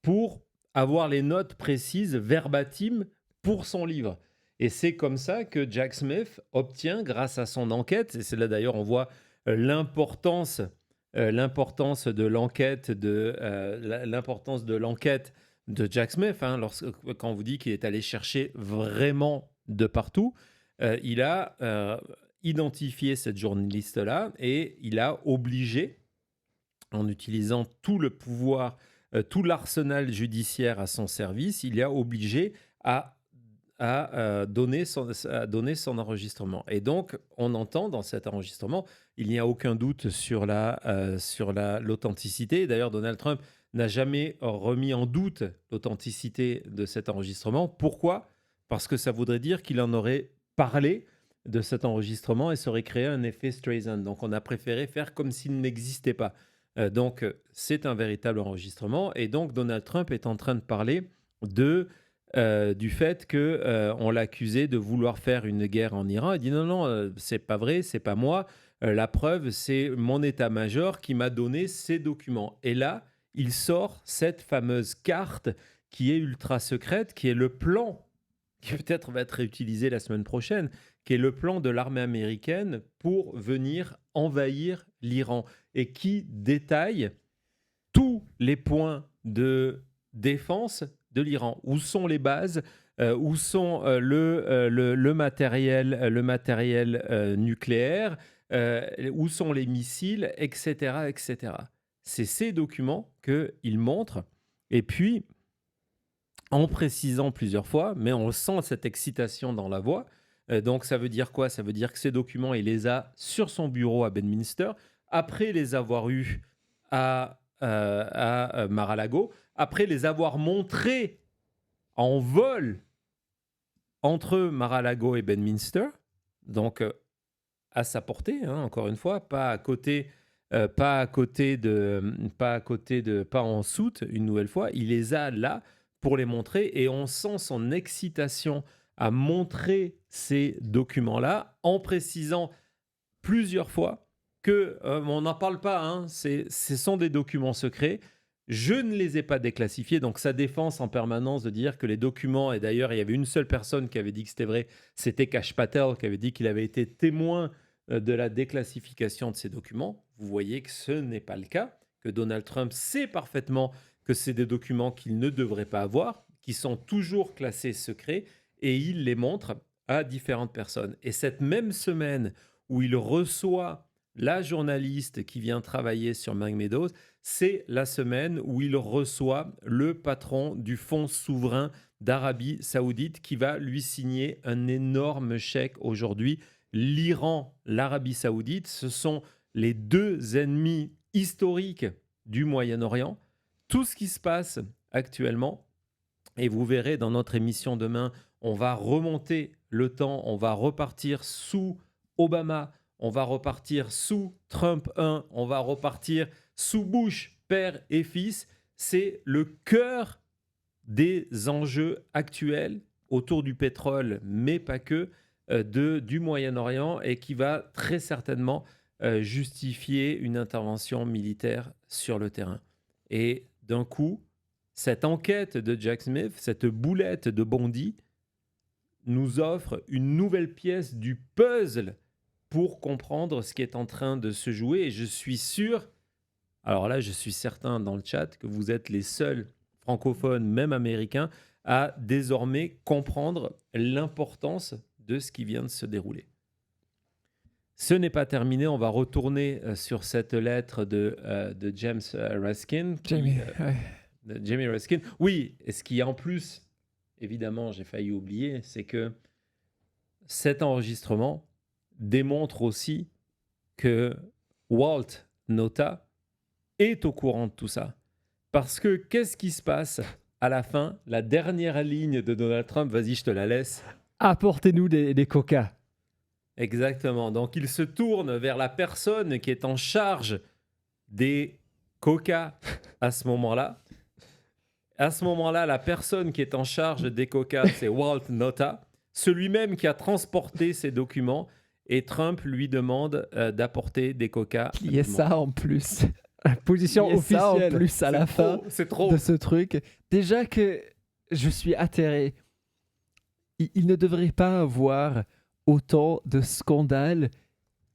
pour avoir les notes précises, verbatim, pour son livre. Et c'est comme ça que Jack Smith obtient, grâce à son enquête, et c'est là d'ailleurs on voit l'importance de l'enquête de Jack Smith, quand on vous dit qu'il est allé chercher vraiment de partout, il a identifié cette journaliste-là et il a obligé, en utilisant tout le pouvoir, tout l'arsenal judiciaire à son service, il a obligé à donner son enregistrement. Et donc, on entend dans cet enregistrement, il n'y a aucun doute sur l'authenticité. D'ailleurs, Donald Trump n'a jamais remis en doute l'authenticité de cet enregistrement. Pourquoi ? Parce que ça voudrait dire qu'il en aurait parlé de cet enregistrement et ça aurait créé un effet Streisand. Donc, on a préféré faire comme s'il n'existait pas. Donc, c'est un véritable enregistrement. Et donc, Donald Trump est en train de parler du fait qu'on l'accusait de vouloir faire une guerre en Iran. Il dit non, c'est pas vrai, c'est pas moi. La preuve, c'est mon état-major qui m'a donné ces documents. Et là, il sort cette fameuse carte qui est ultra secrète, qui est le plan, qui peut-être va être réutilisé la semaine prochaine, qui est le plan de l'armée américaine pour venir envahir l'Iran et qui détaille tous les points de défense de l'Iran. Où sont les bases? Où sont le matériel nucléaire? Où sont les missiles, etc., etc. C'est ces documents qu'il montre. Et puis, en précisant plusieurs fois, mais on sent cette excitation dans la voix. Donc, ça veut dire quoi? Ça veut dire que ces documents, il les a sur son bureau à Bedminster, après les avoir eus à Mar-a-Lago, après les avoir montrés en vol entre Mar-a-Lago et Bedminster, donc à sa portée, hein, encore une fois, pas en soute, une nouvelle fois. Il les a là pour les montrer et on sent son excitation à montrer ces documents-là en précisant plusieurs fois que on n'en parle pas, hein, ce sont des documents secrets. Je ne les ai pas déclassifiés, donc sa défense en permanence de dire que les documents, et d'ailleurs il y avait une seule personne qui avait dit que c'était vrai, c'était Kash Patel qui avait dit qu'il avait été témoin de la déclassification de ces documents. Vous voyez que ce n'est pas le cas, que Donald Trump sait parfaitement que c'est des documents qu'il ne devrait pas avoir, qui sont toujours classés secrets, et il les montre à différentes personnes. Et cette même semaine où il reçoit la journaliste qui vient travailler sur Mike Meadows, c'est la semaine où il reçoit le patron du fonds souverain d'Arabie Saoudite qui va lui signer un énorme chèque aujourd'hui. L'Iran, l'Arabie Saoudite, ce sont les deux ennemis historiques du Moyen-Orient. Tout ce qui se passe actuellement, et vous verrez dans notre émission demain, on va remonter le temps, on va repartir sous Obama, on va repartir sous Trump 1, on va repartir sous Bush, père et fils. C'est le cœur des enjeux actuels autour du pétrole, mais pas que, du Moyen-Orient et qui va très certainement justifier une intervention militaire sur le terrain. Et d'un coup, cette enquête de Jack Smith, cette boulette de Bondy, nous offre une nouvelle pièce du puzzle pour comprendre ce qui est en train de se jouer. Et je suis sûr, alors là, je suis certain dans le chat que vous êtes les seuls francophones, même américains, à désormais comprendre l'importance de ce qui vient de se dérouler. Ce n'est pas terminé, on va retourner sur cette lettre de James Raskin. Jamie Raskin. Oui, et ce qui en plus, évidemment, j'ai failli oublier, c'est que cet enregistrement démontre aussi que Walt Nauta est au courant de tout ça. Parce que qu'est-ce qui se passe à la fin? La dernière ligne de Donald Trump, vas-y, je te la laisse. Apportez-nous des coca. Exactement. Donc, il se tourne vers la personne qui est en charge des coca à ce moment-là. À ce moment-là, la personne qui est en charge des coca, c'est Walt Nauta, celui-même qui a transporté ces documents. Et Trump lui demande d'apporter des coca. Il y a ça en plus. Position Il y a ça en officielle. plus à la fin C'est trop. de ce truc. Déjà que je suis atterré. Il ne devrait pas avoir autant de scandales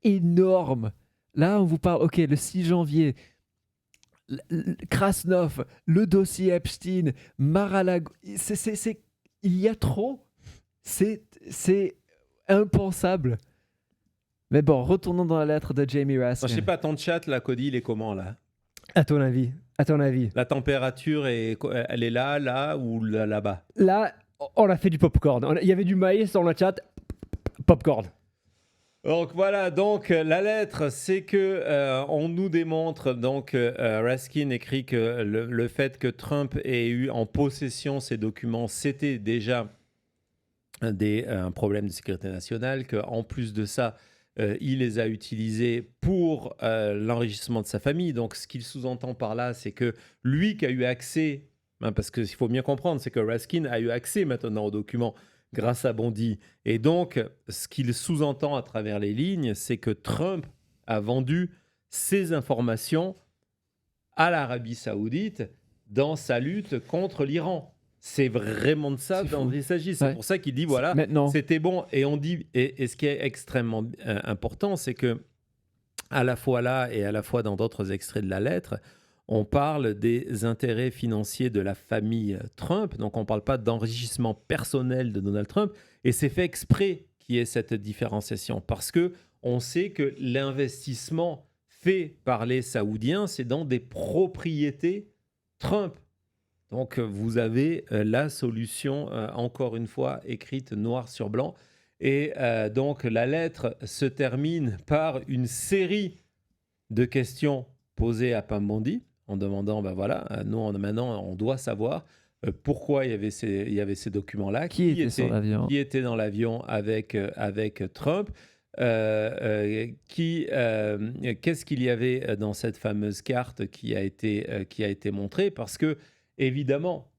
énormes. Là, on vous parle, ok, le 6 janvier, Krasnov, le dossier Epstein, Mar-a-Lago, il y a trop. C'est impensable. Mais bon, retournons dans la lettre de Jamie Raskin. Je sais pas, ton chat, là, Cody, il est comment, là? À ton avis. La température, elle est là ou là-bas? Là, on a fait du popcorn. Il y avait du maïs dans le chat. Popcorn. Donc voilà, donc la lettre, c'est que on nous démontre, donc Raskin écrit que le fait que Trump ait eu en possession ces documents, c'était déjà un problème de sécurité nationale, qu'en plus de ça, il les a utilisés pour l'enrichissement de sa famille. Donc ce qu'il sous-entend par là, c'est que lui qui a eu accès, parce qu'il faut bien comprendre, c'est que Raskin a eu accès maintenant aux documents grâce à Bondy. Et donc, ce qu'il sous-entend à travers les lignes, c'est que Trump a vendu ces informations à l'Arabie Saoudite dans sa lutte contre l'Iran. C'est vraiment de ça dont il s'agit. C'est pour ça qu'il dit, voilà, c'était bon. Et on dit, et ce qui est extrêmement important, c'est que à la fois là et à la fois dans d'autres extraits de la lettre, on parle des intérêts financiers de la famille Trump, donc on ne parle pas d'enrichissement personnel de Donald Trump, et c'est fait exprès qu'il y ait cette différenciation, parce qu'on sait que l'investissement fait par les Saoudiens, c'est dans des propriétés Trump. Donc vous avez la solution, encore une fois, écrite noir sur blanc, et donc la lettre se termine par une série de questions posées à Pam Bondi, en demandant, nous, maintenant, on doit savoir pourquoi il y avait ces documents-là. Qui était sur l'avion? Qui était dans l'avion avec Trump. Qu'est-ce qu'il y avait dans cette fameuse carte qui a été montrée? Parce que, évidemment,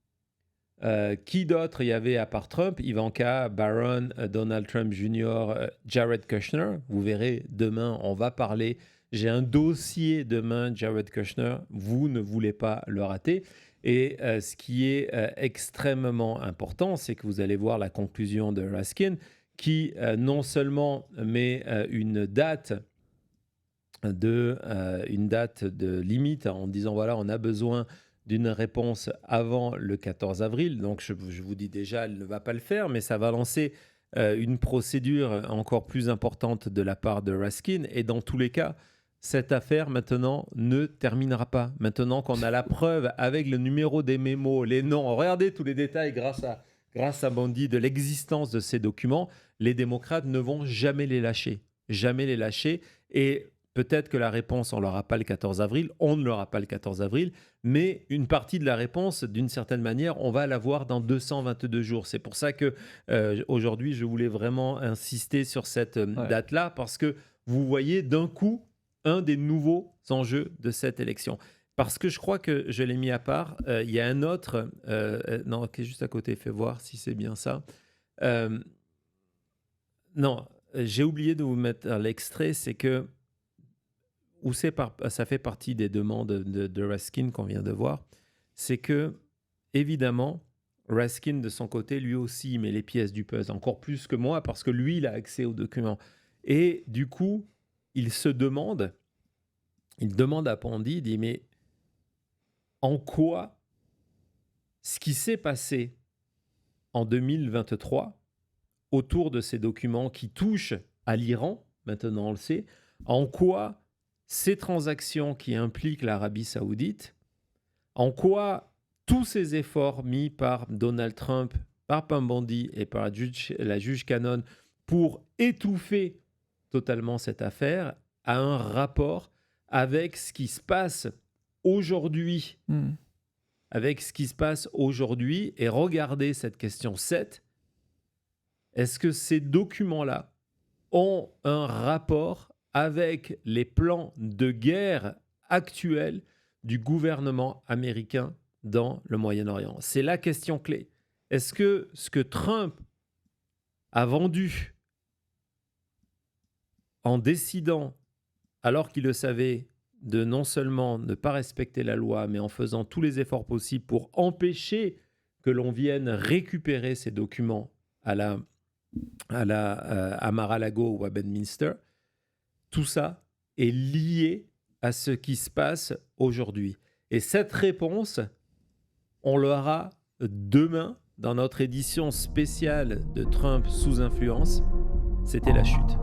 qui d'autre il y avait à part Trump? Ivanka, Barron, Donald Trump Jr., Jared Kushner. Vous verrez, demain, on va parler. J'ai un dossier demain, Jared Kushner. Vous ne voulez pas le rater. Et ce qui est extrêmement important, c'est que vous allez voir la conclusion de Raskin, qui non seulement met une date de limite en disant, voilà, on a besoin d'une réponse avant le 14 avril. Donc, je vous dis déjà, elle ne va pas le faire, mais ça va lancer une procédure encore plus importante de la part de Raskin. Et dans tous les cas, cette affaire, maintenant, ne terminera pas. Maintenant qu'on a la preuve avec le numéro des mémos, les noms, regardez tous les détails grâce à Bondi de l'existence de ces documents, les démocrates ne vont jamais les lâcher. Jamais les lâcher. Et peut-être que la réponse, on ne l'aura pas le 14 avril, on ne l'aura pas le 14 avril, mais une partie de la réponse, d'une certaine manière, on va l'avoir dans 222 jours. C'est pour ça que aujourd'hui, je voulais vraiment insister sur cette date-là, parce que vous voyez d'un coup un des nouveaux enjeux de cette élection. Parce que je crois que je l'ai mis à part. Il y a un autre, qui est juste à côté, fais voir si c'est bien ça. J'ai oublié de vous mettre l'extrait, c'est que ça fait partie des demandes de Raskin qu'on vient de voir, c'est que, évidemment, Raskin, de son côté, lui aussi, il met les pièces du puzzle, encore plus que moi, parce que lui, il a accès aux documents. Et du coup, il demande à Bondi, il dit, mais en quoi ce qui s'est passé en 2023 autour de ces documents qui touchent à l'Iran, maintenant on le sait, en quoi ces transactions qui impliquent l'Arabie Saoudite, en quoi tous ces efforts mis par Donald Trump, par Pam Bondi et par la juge Cannon pour étouffer totalement cette affaire a un rapport avec ce qui se passe aujourd'hui. Avec ce qui se passe aujourd'hui. Et regardez cette question 7. Est-ce que ces documents-là ont un rapport avec les plans de guerre actuels du gouvernement américain dans le Moyen-Orient? C'est la question clé. Est-ce que ce que Trump a vendu en décidant, alors qu'il le savait, de non seulement ne pas respecter la loi, mais en faisant tous les efforts possibles pour empêcher que l'on vienne récupérer ces documents à Mar-a-Lago ou à Bedminster, tout ça est lié à ce qui se passe aujourd'hui. Et cette réponse, on l'aura demain dans notre édition spéciale de Trump sous influence. C'était la chute.